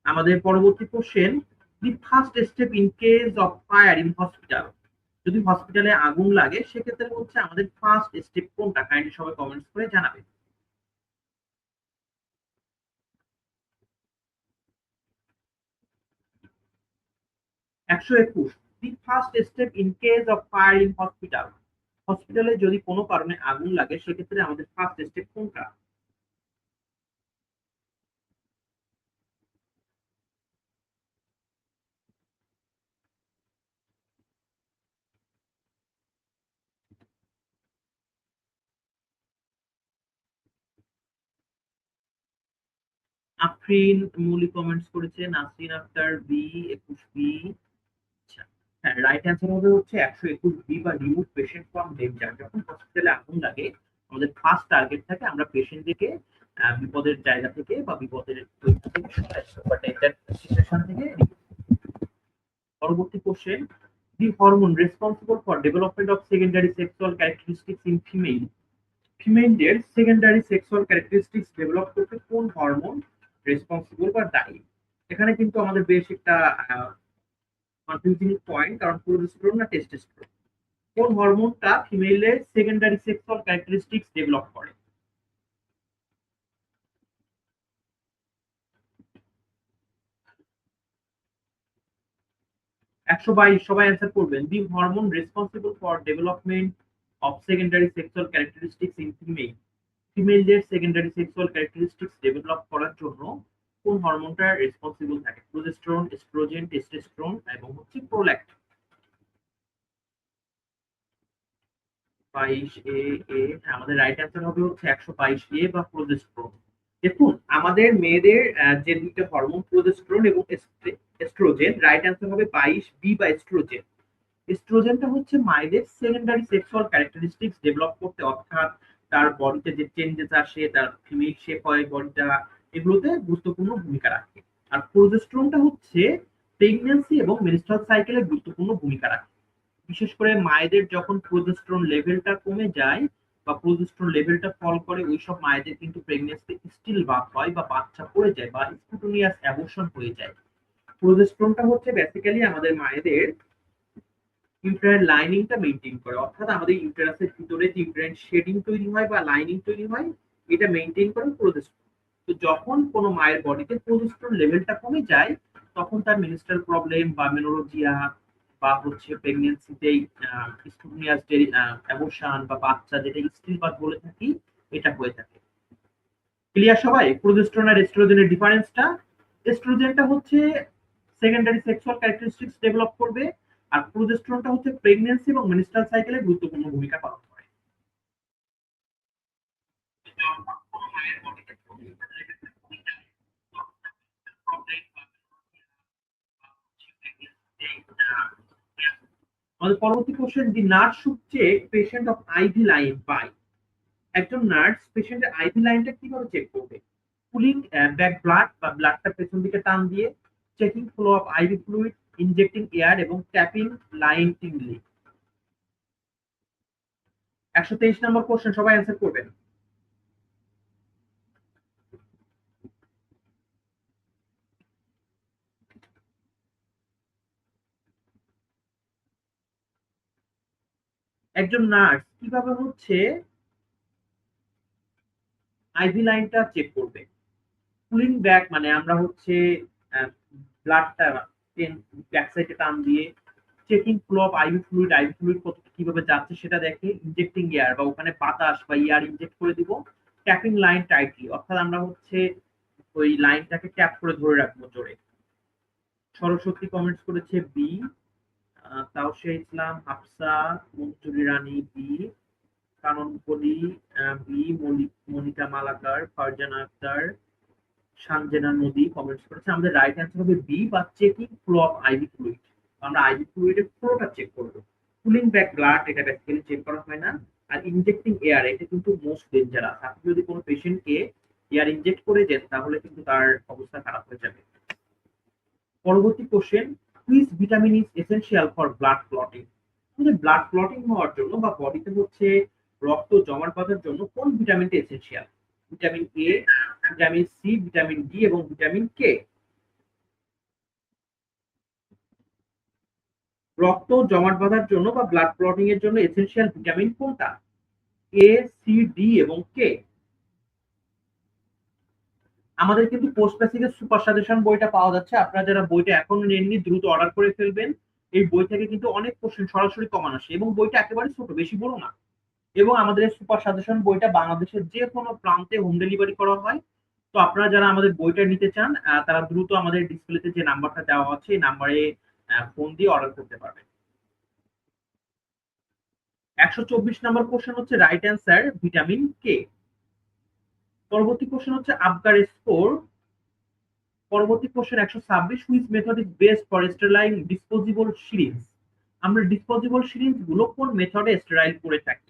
আমাদের পরবর্তী question, the first step in case of fire in hospital. যদি হসপিটালে আগুন লাগে সেক্ষেত্রে হচ্ছে আমাদের ফার্স্ট স্টেপ কোনটা? কাইন্ডলি সবাই কমেন্টস করে জানাবেন। 121, the first step in case of fire in hospital. হসপিটালে যদি কোনো কারণে আগুন লাগে সেক্ষেত্রে আমাদের ফার্স্ট স্টেপ কোনটা? আফরিন মৌলিক কমেন্টস করেছে, নাসরিন আক্তার বি, 21 বি। আচ্ছা, হ্যাঁ রাইট অ্যান্সার হবে হচ্ছে 121 বি বা রিমুভ পেশেন্ট ফ্রম ডেঞ্জার। যখন হসপিটালে আগুন লাগে আমাদের ফার্স্ট টার্গেট থাকে আমরা পেশেন্টদেরকে বিপদের জায়গা থেকে বা বিপদের থেকে বা ডেঞ্জার সিচুয়েশন থেকে। পরবর্তী question, the hormone responsible for development of secondary sexual characteristics in female. ফিমেলদের সেকেন্ডারি সেক্সুয়াল ক্যারেক্টারিস্টিক্স ডেভেলপ করতে কোন হরমোন রেসপন্সিবল বা দায়ী? এখানে কিন্তু আমাদের বেশ একটা কনফিউজিং পয়েন্ট, কারণ প্রোজেস্টেরন না টেস্টোস্টেরন, কোন হরমোনটা ফিমেলের সেকেন্ডারি সেক্সুয়াল ক্যারেক্টারিস্টিক্স ডেভেলপ করে? 122 সবাই অ্যান্সার করবেন। The hormone responsible for development of secondary sexual characteristics in female. ফিমেলদের সেকেন্ডারি সেক্সুয়াল ক্যারেক্টারিস্টিক্স ডেভেলপ করার জন্য কোন হরমোনটা রেসপন্সিবল থাকে? প্রোজেস্টেরন, এস্ট্রোজেন, টেস্টোস্টেরন এবং হচ্ছে প্রোল্যাক্টিন। 22 এ, হ্যাঁ আমাদের রাইট অ্যান্সার হবে হচ্ছে 122 বা প্রোজেস্টেরন। দেখুন আমাদের মেয়েদের যে দুইটা হরমোন প্রোজেস্টেরন এবং এস্ট্রোজেন, রাইট অ্যান্সার হবে 22 বি বা এস্ট্রোজেন। এস্ট্রোজেনটা হচ্ছে মায়েদের সেকেন্ডারি সেক্সুয়াল ক্যারেক্টারিস্টিক্স ডেভেলপ করতে, অর্থাৎ তার বডিতে যে চেঞ্জেস আসে, তার ফিমেল শেপ হয় বডিটা, এগুলোতে গুরুত্বপূর্ণ ভূমিকা রাখে। আর প্রোজেস্টেরনটা হচ্ছে প্রেগন্যান্সি এবং মেনস্ট্রুয়াল সাইকেলে গুরুত্বপূর্ণ ভূমিকা রাখে। বিশেষ করে মায়েদের যখন প্রোজেস্টেরন লেভেলটা কমে যায় বা প্রোজেস্টেরন লেভেলটা ফল করে ওইসব মায়েদের কিন্তু প্রেগন্যান্সি স্টিল বাত হয় বা বাচ্চা পড়ে যায় বা স্পন্টেনিয়াস অ্যাবর্শন হয়ে যায়। প্রোজেস্টেরনটা হচ্ছে বেসিক্যালি আমাদের মায়েদের ইউটেরাইন লাইনিংটা মেইনটেইন করে, অর্থাৎ আমাদের ইউটেরাসের ভিতরে যে ইউটেরাইন শেডিং তৈরি হয় বা লাইনিং তৈরি হয় এটা মেইনটেইন করে প্রোজেস্টেরন। তো যখন কোনো মায়ের বডিতে প্রোজেস্টেরন লেভেলটা কমে যায় তখন তার মেনস্ট্রুয়াল প্রবলেম বা মেনোরোজিয়া বা হচ্ছে প্রেগন্যান্সিতে স্পন্টেনিয়াস অ্যাবর্শন বা বাচ্চা যেটা স্টিল বাত বলে থাকি এটা হয়ে থাকে। ক্লিয়ার সবাই প্রোজেস্টেরন আর এস্ট্রোজেনের ডিফারেন্সটা? এস্ট্রোজেনটা হচ্ছে সেকেন্ডারি সেক্সুয়াল ক্যারেক্টারিস্টিক্স ডেভেলপ করবে, আর প্রোজেস্টেরনটা হচ্ছে প্রেগন্যান্সি এবং মেনস্ট্রুয়াল সাইকেলে গুরুত্বপূর্ণ ভূমিকা পালন করে। আমাদের পরবর্তী question, the nurse should check patient of IV line by. একজন নার্স পেশেন্টের আইভি লাইনটা কিভাবে চেক করবে? পুলিং ব্যাক ব্লাড বা ব্লাডটা পেছন দিকে টান দিয়ে, checking flow of IV fluid, injecting air এবং ট্যাপিং লাইন টিংলি। 123 নম্বর কোশ্চেন, সবাই অ্যান্সার করবেন। একজন নার্স কিভাবে হচ্ছে আইভি লাইনটা চেক করবে? পুলিং ব্যাক মানে আমরা হচ্ছে ব্লাডটা ব্যাক সাইডে টান দিয়ে checking flow of IV fluid কত কিভাবে যাচ্ছে সেটা দেখে, ইনজেক্টিং এয়ার বা ওখানে বাতাস বা এয়ার ইনজেক্ট করে দিব, ট্যাপিং লাইন টাইটলি অর্থাৎ আমরা হচ্ছে ওই লাইনটাকে ট্যাপ করে ধরে রাখবো জোরে। সরস্বতী কমেন্টস করেছে বি, তাওসিয়া ইসলাম, হাফসা, মঞ্জুরি রানী বি, কানন কলি বি, মনিকা মালাকার, ফারজানা আক্তার, সানজেনা নদী কমেন্টস করেছে। আমাদের রাইট অ্যান্সার হবে বি বা checking flow of IV fluid. আমরা আইভি ফ্লুইডের ফ্লোটা চেক করবো। কুলিং ব্যাক ব্লাড এটা বেসিক্যালি চেক করা হয় না। আর ইনজেক্টিং এয়ার এটা কিন্তু মোস্ট ডেঞ্জারাস। আপনি যদি কোনো পেশেন্টকে এয়ার ইনজেক্ট করে দেন তাহলে কিন্তু তার অবস্থা খারাপ হয়ে যাবে। পরবর্তী question, which vitamin is essential for blood clotting? আমাদের ব্লাড ক্লটিং হওয়ার জন্য বা বডিতে হচ্ছে রক্ত জমাট বাঁধার জন্য কোন ভিটামিনটা essential? Vitamin A, vitamin C, vitamin D এবং ভিটামিন কে। রক্ত জমাট বাঁধার জন্য বা ব্লাড ক্লটিং এর জন্য এসেনশিয়াল ভিটামিন কোনটা? এ, সি, ডি এবং কে। আমাদের কিন্তু পোস্ট বেসিকের সুপার সাজেশন বইটা পাওয়া যাচ্ছে। আপনারা যারা বইটা এখন নেননি দ্রুত অর্ডার করে ফেলবেন। এই বই থেকে কিন্তু অনেক কোশ্চেন সরাসরি কমান আসে এবং বইটা একেবারে ছোট, বেশি বড় না। এবং আমাদের সুপার সাজেশন বইটা বাংলাদেশের যে কোনো প্রান্তে হোম ডেলিভারি করা হয়। তো আপনারা যারা আমাদের বইটা নিতে চান তারা দ্রুত আমাদের ডিসপ্লেতে যে নাম্বারটা দেওয়া আছে এই নাম্বারে ফোন দিয়ে অর্ডার করতে পারবেন। 124 নম্বর কোশ্চেন হচ্ছে রাইট অ্যান্সার ভিটামিন কে। পরবর্তী কোশ্চেন হচ্ছে আবগার স্কোর। পরবর্তী question 126, which method is best for sterile disposable syringe? আমরা ডিসপোজেবল সিরিঞ্জ গুলো কোন মেথডে স্টেরাইল করে থাকি?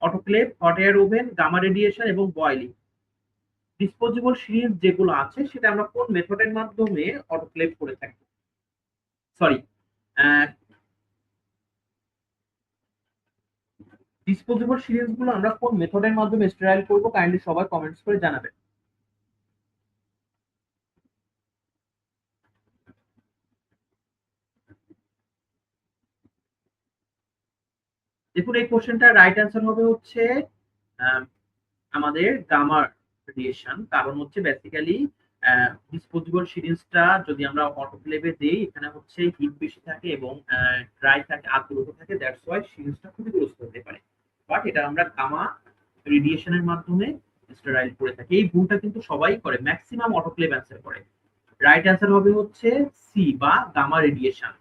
Autoclave, hot air oven, gamma radiation এবং বয়লিং। ডিসপোজেবল সিরিঞ্জ যেগুলো আছে সেটা আমরা কোন মেথডের মাধ্যমে অটোক্লেভ করে থাকি? সরি, ডিসপোজেবল সিরিঞ্জ গুলো আমরা কোন মেথডের মাধ্যমে স্টেরাইল করব কাইন্ডলি সবাই কমেন্টস করে জানাবেন। দেখুন এই কোশ্চেনটা রাইট অ্যান্সার হবে হচ্ছে আমাদের গামা রেডিয়েশন। কারণ হচ্ছে বেসিক্যালি ডিসপোজেবল সিরিঞ্জটা যদি আমরা অটোক্লেভে দেই এখানে হচ্ছে হিট বেশি থাকে এবং ড্রাই থাকে, আর্দ্রতা থাকে, দ্যাটস ওয়াই সিরিঞ্জটা ক্ষতিগ্রস্ত হতে পারে। বাট এটা আমরা গামা রেডিয়েশনের মাধ্যমে স্টেরাইল করে থাকি। এই ভুলটা কিন্তু সবাই করে, ম্যাক্সিমাম অটোক্লেভ অ্যান্সার করে। রাইট অ্যান্সার হবে হচ্ছে সি বা গামা রেডিয়েশন।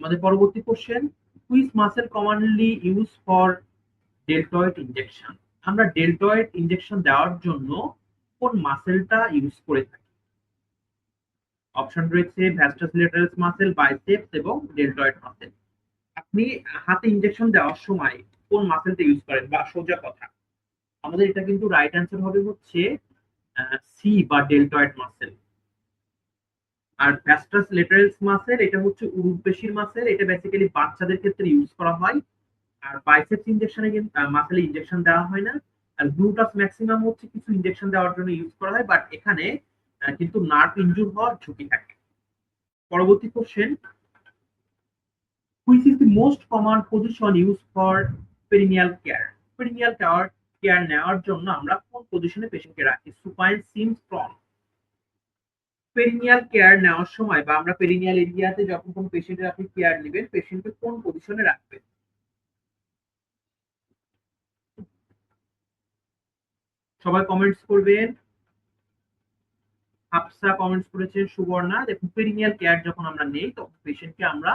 আমাদের পরবর্তী question, which muscle commonly use for deltoid injection? আমরা ডেলটয়েড ইনজেকশন দেওয়ার জন্য কোন মাসেলটা ইউজ করে থাকি? অপশন রয়েছে ভ্যাস্টাস ল্যাটারালস মাসেল, বাইসেপস এবং ডেলটয়েড মাসেল। আপনি হাতে ইনজেকশন দেওয়ার সময় কোন মাসেলটা ইউজ করেন বা সোজা কথা আমাদের এটা কিন্তু রাইট অ্যান্সার হবে হচ্ছে সি বা ডেলটয়েড মাসেল। আর ভ্যাস্টাস ল্যাটারালস মাসেল এটা হচ্ছে উরুপেশির মাসেল, এটা বেসিক্যালি বাচ্চাদের ক্ষেত্রে ইউজ করা হয়। আর বাইসেপস ইনজেকশনে কিন্তু মাসেলে ইনজেকশন দেওয়া হয় না। আর গ্লুটাস ম্যাক্সিমাম হচ্ছে কিছু ইনজেকশন দেওয়ার জন্য ইউজ করা হয়, বাট এখানে কিন্তু নার্ভ ইনজুর হওয়ার ঝুঁকি থাকে। পরবর্তী question, which is the most common position use for perineal care? Perineal care নেওয়ার জন্য আমরা কোন পজিশনে পেশেন্টকে রাখি? Supine, sim, strong. Perineal care নেওয়ার সময় বা আমরা পেরিনিয়াল এরিয়াতে যখন কোন পেশেন্টের আপনি কেয়ার নেবেন পেশেন্টকে কোন পজিশনে রাখবেন? সবাই কমেন্টস করবেন। হাফসা কমেন্টস করেছেন, সুবর্ণা। দেখুন পেরিনিয়াল কেয়ার যখন আমরা নেই তখন পেশেন্টকে আমরা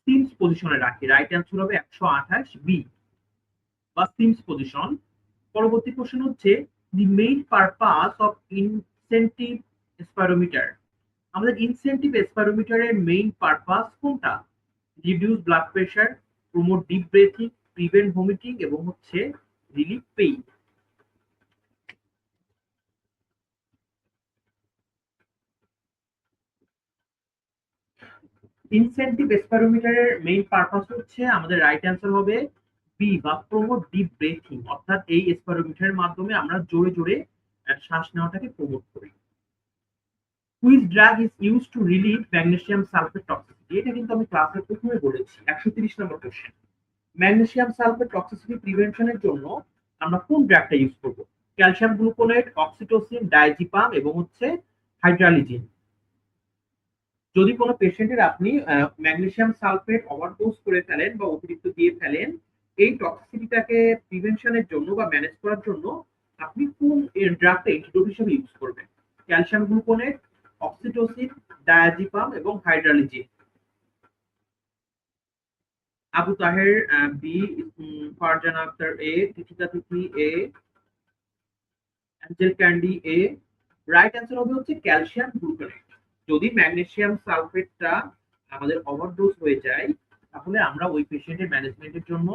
সিমস পজিশনে রাখি। রাইট অ্যান্সার হবে 128 বি বা সিমস পজিশন। পরবর্তী কোশ্চেন হচ্ছে the main purpose of incentive spirometer. আমাদের ইনসেন্টিভ স্পাইরোমিটারের মেইন পারপাস কোনটা? Reduce blood pressure, promote deep breathing, prevent vomiting এবং হচ্ছে রিলিভ পেইন। ইনসেন্টিভ স্পাইরোমিটারের মেইন পারপাস হচ্ছে, আমাদের রাইট অ্যান্সার হবে বি বা প্রমোট ডিপ ব্রেথিং, অর্থাৎ এই স্পাইরোমিটারের মাধ্যমে আমরা জোরে জোরে শ্বাস নেওয়াটাকে প্রমোট করি। Which drug is use to relieve magnesium sulphate toxicity, এটা কিন্তু আমি ক্লাসের প্রথমে বলেছি। 130 নম্বর কোশ্চেন, ম্যাগনেসিয়াম সালফেট টক্সিসিটি প্রিভেনশনের জন্য আমরা কোন ড্রাগটা ইউজ করব? ক্যালসিয়াম গ্লুকোনেট, অক্সিটোসিন, ডায়াজিপাম এবং হচ্ছে হাইড্রালিজিন। যদি কোনো পেশেন্টের আপনি ম্যাগনেসিয়াম সালফেট ওভারডোজ করে ফেলেন বা অতিরিক্ত দিয়ে ফেলেন, এই টক্সিসিটিটাকে প্রিভেনশনের জন্য বা ম্যানেজ করার জন্য আপনি কোন ড্রাগটা অ্যান্টিডোট হিসেবে ইউজ করবেন? ক্যালসিয়াম গ্লুকোনেট, অক্সিটোসিন, ডায়াজিপাম এবং হাইড্রালিজিন। আবু তাহের বি, ফারজানা আক্তার এ, তিথিকা তিথি এ, অ্যাঞ্জেল ক্যান্ডি এ। রাইট অ্যান্সার হবে হচ্ছে ক্যালসিয়াম গ্লুকোনেট। যদি ম্যাগনেসিয়াম সালফেটটা আমাদের ওভারডোজ হয়ে যায়, তাহলে আমরা ওই পেশেন্টের ম্যানেজমেন্টের জন্য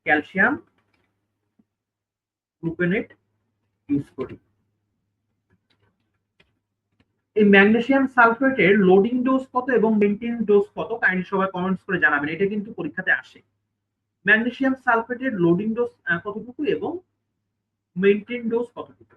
ক্যালসিয়াম গ্লুকোনেট ইউজ করি। এই ম্যাগনেসিয়াম সালফেটের লোডিং ডোজ কত এবং মেইনটেইন ডোজ কত, কাইন্ডলি সবাই কমেন্টস করে জানাবেন, এটা কিন্তু পরীক্ষাতে আসে। ম্যাগনেসিয়াম সালফেটের লোডিং ডোজ কতটুকু এবং মেইনটেইন ডোজ কতটুকু?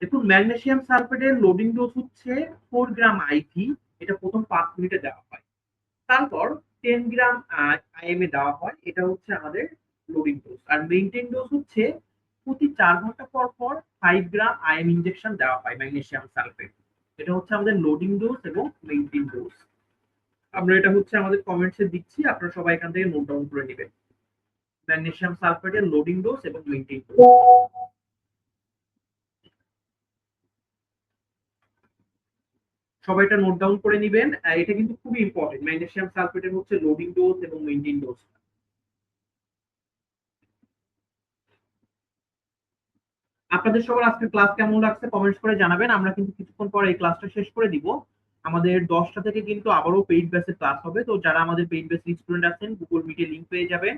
দেখুন, ম্যাগনেসিয়াম সালফেটের লোডিং ডোজ হচ্ছে 4 গ্রাম আইভি, এটা প্রথম 5 মিনিটে দেওয়া হয়। তারপর 10 গ্রাম আইএম এ দেওয়া হয়, এটা হচ্ছে আমাদের লোডিং ডোজ। আর মেইনটেইন ডোজ হচ্ছে প্রতি 4 ঘন্টা পর পর 5 গ্রাম আইএম ইনজেকশন দেওয়া হয় ম্যাগনেসিয়াম সালফেট। এটা হচ্ছে আমাদের লোডিং ডোজ এবং মেইনটেইন ডোজ। আমরা এটা হচ্ছে আমাদের কমেন্টসে দিচ্ছি, আপনারা সবাই এখান থেকে নোট ডাউন করে নেবেন ম্যাগনেসিয়াম সালফেটের লোডিং ডোজ এবং মেইনটেইন ডোজ। সবাই এটা নোট ডাউন করে নিবেন, এটা কিন্তু খুবই ইম্পর্টেন্ট। ম্যাগনেসিয়াম সালফেটের হচ্ছে লোডিং ডোজ এবং মেইনটেইন ডোজ। আপনাদের সবার আজকে ক্লাস কেমন লাগছে কমেন্টস করে জানাবেন। আমরা কিন্তু কিছুক্ষণ পর এই ক্লাসটা শেষ করে দিব। আমাদের 10টা থেকে কিন্তু আবারও পেইড বেসে ক্লাস হবে। তো যারা আমাদের পেইড বেসে স্টুডেন্ট আছেন, গুগল মিটে লিংক পেয়ে যাবেন।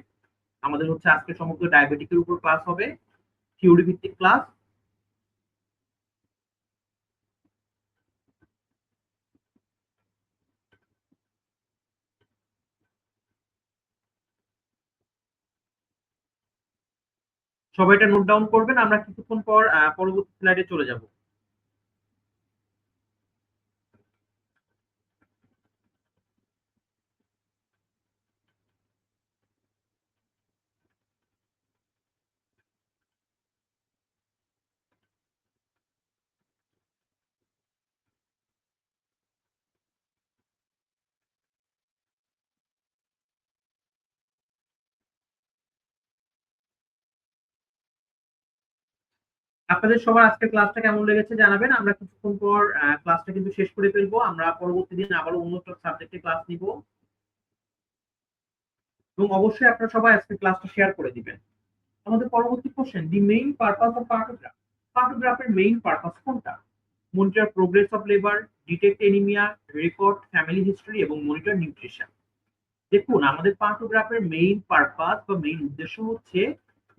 আমাদের হচ্ছে আজকে সমগ্র ডায়াবেটিকের উপর ক্লাস হবে, থিওরি ভিত্তিক ক্লাস। সবাই এটা নোট ডাউন করবেন, আমরা কিছুক্ষণ পর পরবর্তী স্লাইডে চলে যাব। আপনাদের সবার আজকে ক্লাসটা কেমন লেগেছে জানাবেন। আমরা কিছুক্ষণ পর ক্লাসটা কিন্তু শেষ করে ফেলবো। আমরা পরবর্তী দিন আবারও অন্য সাবজেক্টে ক্লাস নিব, এবং অবশ্যই আপনারা সবাই আজকে ক্লাসটা শেয়ার করে দিবেন। আমাদের পরবর্তী question, the main purpose of partograph. পার্টোগ্রাফের মেইন পারপাস কোনটা? Monitor progress of labour, detect anaemia, record family history এবং মনিটর নিউট্রিশন। দেখুন, আমাদের পার্টোগ্রাফের মেইন পারপাস বা মেইন উদ্দেশ্য হচ্ছে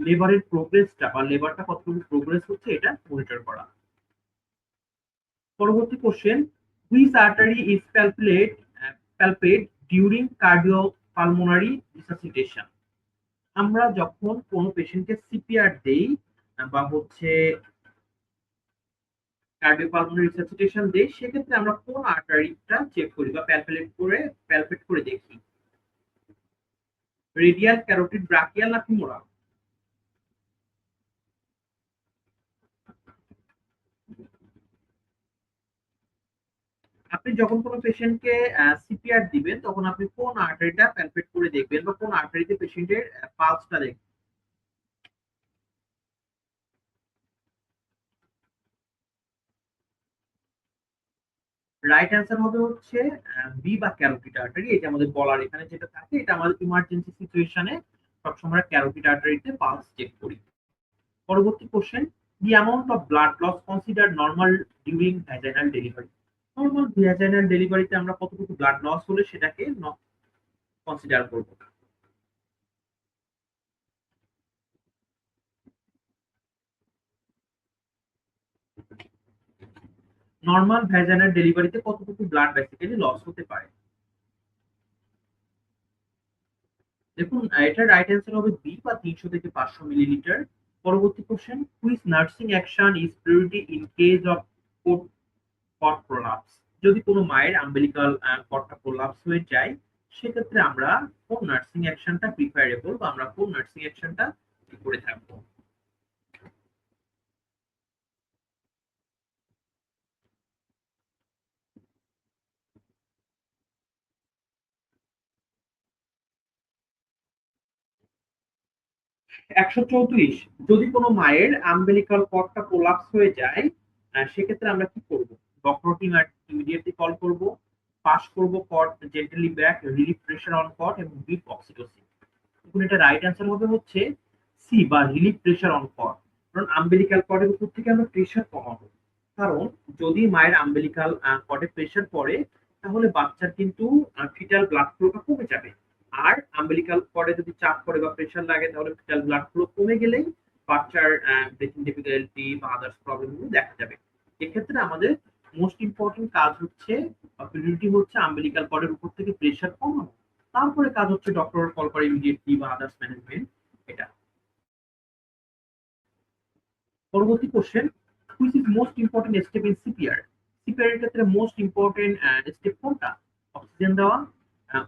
লেবারের প্রোগ্রেসটা বা লেবারটা কতটুকু প্রোগ্রেস হচ্ছে এটা মনিটর করা। পরবর্তী question, which artery is palpate during cardiopulmonary resuscitation. আমরা যখন কোনো পেশেন্টকে সিপিআর দেই বা হচ্ছে কার্ডিওপালমোনারি রিসাসিটেশন দেই, সেক্ষেত্রে আমরা কোন আর্টারিটা চেক করি বা প্যালপেট করে দেখি? রেডিয়াল, ক্যারোটিড, ব্রাকিয়াল না ফিমোরাল? আপনি যখন কোনো পেশেন্টকে সিপিআর দিবেন, তখন আপনি কোন আর্টারিটা প্যালপেট করে দেখবেন বা কোন আর্টারিতে পেশেন্টের পালসটা দেখবেন? রাইট অ্যান্সার হবে হচ্ছে বি বা ক্যারোটিড আর্টারি। এটা আমাদের বলার এখানে যেটা থাকে, এটা আমাদের ইমার্জেন্সি সিচুয়েশনে সবসময় ক্যারোটিড আর্টারিতে পালস চেক করি। পরবর্তী question, the amount of blood loss consider normal during vaginal delivery. Normal vaginal ডেলিভারিতে আমরা কতটুকু ব্লাড লস হলে সেটাকে কনসিডার করব। নর্মাল ভ্যাজাইনাল ডেলিভারিতে কতটুকু ব্লাড বেসিক্যালি লস হতে পারে। দেখুন এটার রাইট অ্যান্সার হবে বি বা 300 থেকে 500 মিলিলিটার। পরবর্তী question, which nursing action is priority in case of cord prolapse. যদি কোনো মায়ের আম্বিলিকাল কর্ডটা প্রলাপস হয়ে যায় সেক্ষেত্রে আমরা কোন নার্সিং অ্যাকশনটা প্রিফারেবল বা আমরা কোন নার্সিং অ্যাকশনটা করে থাকবো। 134, যদি কোনো মায়ের আম্বিলিকাল কর্ডটা প্রলাপস হয়ে যায় সেক্ষেত্রে আমরা কি করব? ডক্টর টিম ইমিডিয়েটলি কল করব, পাস করব cord gently back, relief pressure on cord এবং বিট অক্সিটোসিন। এখন এটা রাইট অ্যান্সার হবে হচ্ছে সি বা রিলিফ প্রেসার অন কর্ড। কারণ আম্বিলিকাল কর্ডের উপর থেকে আমরা প্রেসার কমাবো। কারণ যদি মায়ের আম্বিলিকাল কর্ডে প্রেসার পড়ে তাহলে বাচ্চার কিন্তু ফিটাল ব্লাড ফ্লোটা কমে যাবে। আর আম্বিলিকাল কর্ডে যদি চাপ পড়ে বা প্রেসার লাগে তাহলে ফিটাল ব্লাড ফ্লো কমে গেলেই বাচ্চার ব্রিথিং ডিফিকাল্টি বা আদার্স প্রবলেম গুলো দেখা যাবে। এক্ষেত্রে আমাদের মোস্ট ইম্পর্টেন্ট কাজ হচ্ছে বা প্রিয়োরিটি হচ্ছে আম্বিলিকাল কর্ডের উপর থেকে প্রেসার কমানো। তারপরে কাজ হচ্ছে ডক্টর কল করে ইমিডিয়েটলি বা আদার্স ম্যানেজমেন্ট এটা। পরবর্তী question, which is most important step in CPR. CPR এর ক্ষেত্রে মোস্ট ইম্পর্টেন্ট স্টেপ কোনটা? অক্সিজেন দেওয়া,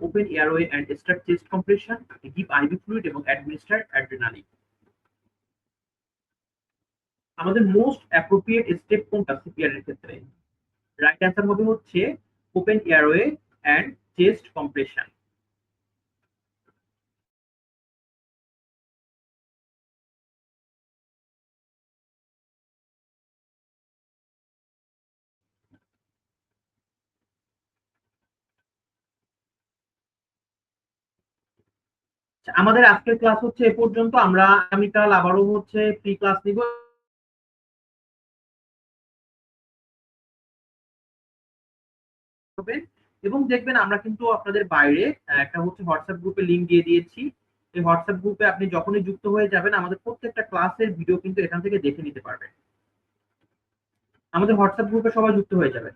open airway and start chest compression, give IV fluid এবং অ্যাডমিনিস্টার অ্যাড্রেনালিন। আমাদের মোস্ট অ্যাপ্রোপ্রিয়েট স্টেপ কোনটা সিপিআর এর ক্ষেত্রে? রাইট অ্যান্সার হবে হচ্ছে open airway and chest compression. আমাদের আজকের ক্লাস হচ্ছে এ পর্যন্ত। আমরা আগামীকাল আবারও হচ্ছে ফ্রি ক্লাস নিব এবং দেখবেন আমরা কিন্তু আপনাদের বাইরে একটা হচ্ছে হোয়াটসঅ্যাপ গ্রুপে লিংক দিয়ে দিয়েছি। এই হোয়াটসঅ্যাপ গ্রুপে আপনি যখনই যুক্ত হয়ে যাবেন আমাদের প্রত্যেকটা ক্লাসের ভিডিও কিন্তু এখান থেকে দেখে নিতে পারবেন। আমাদের হোয়াটসঅ্যাপ গ্রুপে সবাই যুক্ত হয়ে যাবেন।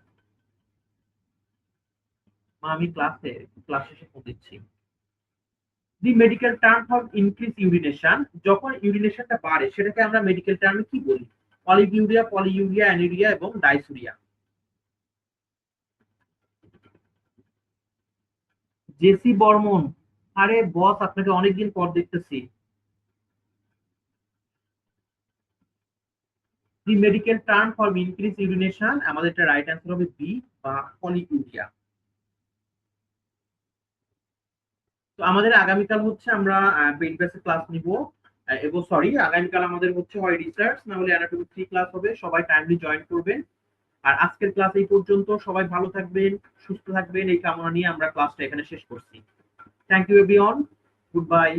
আমি ক্লাস শেষে ফোন দিচ্ছি। The medical term for increase urination, যখন ইউরিনেশনটা বাড়ে সেটাকে আমরা মেডিকেল টার্মে কি বলি? অলিগিউরিয়া, পলিইউরিয়া, অ্যানিউরিয়া এবং ডাইসুরিয়া। জেসি বর্মন, আরে বস আপনাকে অনেকদিন পর দেখতেছি। The medical term for increase urination, আমাদের এটা রাইট অ্যান্সার হবে বি বা পলিইউরিয়া। তো আমাদের আগামীকাল হচ্ছে আমরা পেইড বেসে ক্লাস নিব এবং সরি আগামীকাল আমাদের হচ্ছে হয় রিসার্চ না হলে অ্যানাটমি 3 ক্লাস হবে। সবাই টাইমলি জয়েন করবেন। আর আজকের ক্লাস এই পর্যন্ত। সবাই ভালো থাকবেন, সুস্থ থাকবেন এই কামনা নিয়ে আমরা ক্লাসটা এখানে শেষ করছি। Thank you everyone, good by.